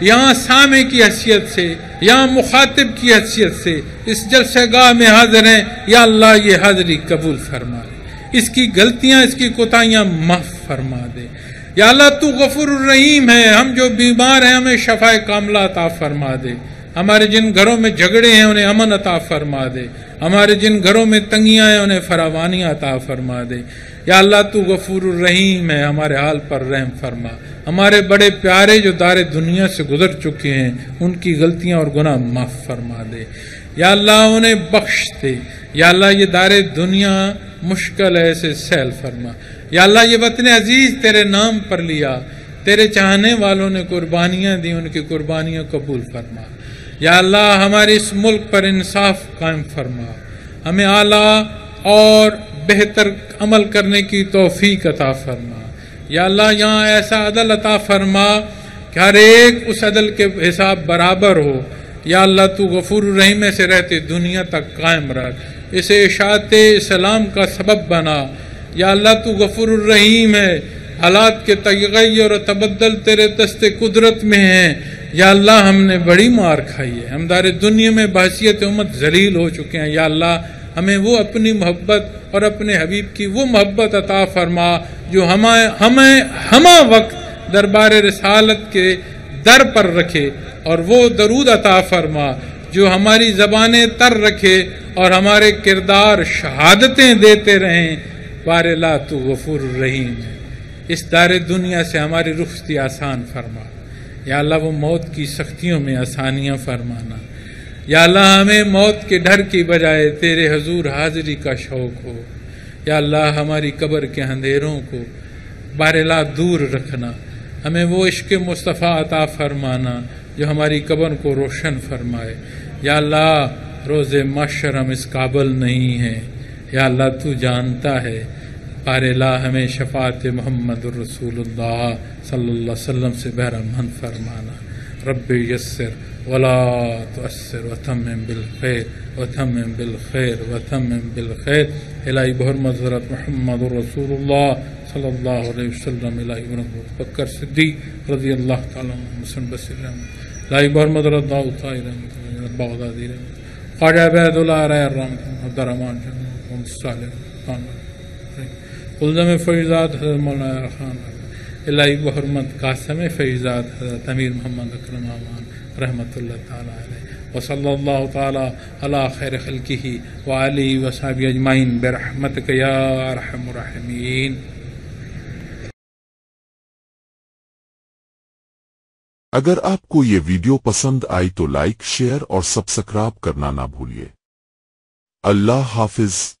یہاں سامع کی حیثیت سے یہاں مخاطب کی حیثیت سے اس جلسہ گاہ میں حاضر ہیں. یا اللہ یہ حاضری قبول فرما دے، اس کی غلطیاں اس کی کوتاہیاں معاف فرما دے. یا اللہ تو غفور الرحیم ہے، ہم جو بیمار ہیں ہمیں شفا کاملہ عطا فرما دے. ہمارے جن گھروں میں جھگڑے ہیں انہیں امن عطا فرما دے. ہمارے جن گھروں میں تنگیاں ہیں انہیں فراوانی عطا فرما دے. یا اللہ تو غفور الرحیم ہے، ہمارے حال پر رحم فرما. ہمارے بڑے پیارے جو دار دنیا سے گزر چکے ہیں ان کی غلطیاں اور گناہ معاف فرما دے. یا اللہ انہیں بخش دے. یا اللہ یہ دار دنیا مشکل ہے اسے سہل فرما. یا اللہ یہ وطن عزیز تیرے نام پر لیا، تیرے چاہنے والوں نے قربانیاں دی، ان کی قربانیاں قبول فرما. یا اللہ ہمارے اس ملک پر انصاف قائم فرما، ہمیں اعلیٰ اور بہتر عمل کرنے کی توفیق عطا فرما. یا اللہ یہاں ایسا عدل عطا فرما کہ ہر ایک اس عدل کے حساب برابر ہو. یا اللہ تو غفور الرحیم سے رہتے دنیا تک قائم رکھ، اسے اشاعت اسلام کا سبب بنا. یا اللہ تو غفور الرحیم ہے، حالات کے تغیر اور تبدل تیرے دست قدرت میں ہیں. یا اللہ ہم نے بڑی مار کھائی ہے، ہم دار دنیا میں بحیثیت امت ذلیل ہو چکے ہیں. یا اللہ ہمیں وہ اپنی محبت اور اپنے حبیب کی وہ محبت عطا فرما جو ہمیں ہمہ وقت دربار رسالت کے در پر رکھے، اور وہ درود عطا فرما جو ہماری زبانیں تر رکھے اور ہمارے کردار شہادتیں دیتے رہیں. بار لا تو غفور الرحیم ہے، اس دار دنیا سے ہماری رخصتی آسان فرما. یا اللہ وہ موت کی سختیوں میں آسانیاں فرمانا. یا اللہ ہمیں موت کے ڈر کی بجائے تیرے حضور حاضری کا شوق ہو. یا اللہ ہماری قبر کے اندھیروں کو بارلا دور رکھنا، ہمیں وہ عشق مصطفیٰ عطا فرمانا جو ہماری قبر کو روشن فرمائے. یا اللہ روز محشر ہم اس قابل نہیں ہیں. یا اللہ تو جانتا ہے. بارلا ہمیں شفاعت محمد الرسول اللہ صلی اللہ علیہ وسلم سے بہرمند فرمانا. رب یسر ولا تؤثر وتمم بالخیر وتمم بالخیر وتمم بالخیر. الہی بحرمت حضرت محمد رسول اللہ صلی اللہ علیہ وسلم، الہی بحرمت بکر صدیق رضی اللہ تعالیٰ عنہ، مسلم بصیر رحمت، الہی بحرمت حضرت داؤد طاہر رحمت، بغدادی رحمت، خواجہ عبید اللہ رائے رحمت، عبد الرحمن محمد صالح خان، قلزم فیضات حضرت مولانا خان، الہی بحرمت قاسم فیضات حضرت امیر محمد اکرم امان رحمۃ اللہ تعالیٰ علیہ، وصلی اللہ تعالیٰ علی خیر خلقہ وآلہ وصحبہ اجمعین برحمتک یا ارحم الراحمین. اگر آپ کو یہ ویڈیو پسند آئی تو لائک، شیئر اور سبسکرائب کرنا نہ بھولیے۔ اللہ حافظ۔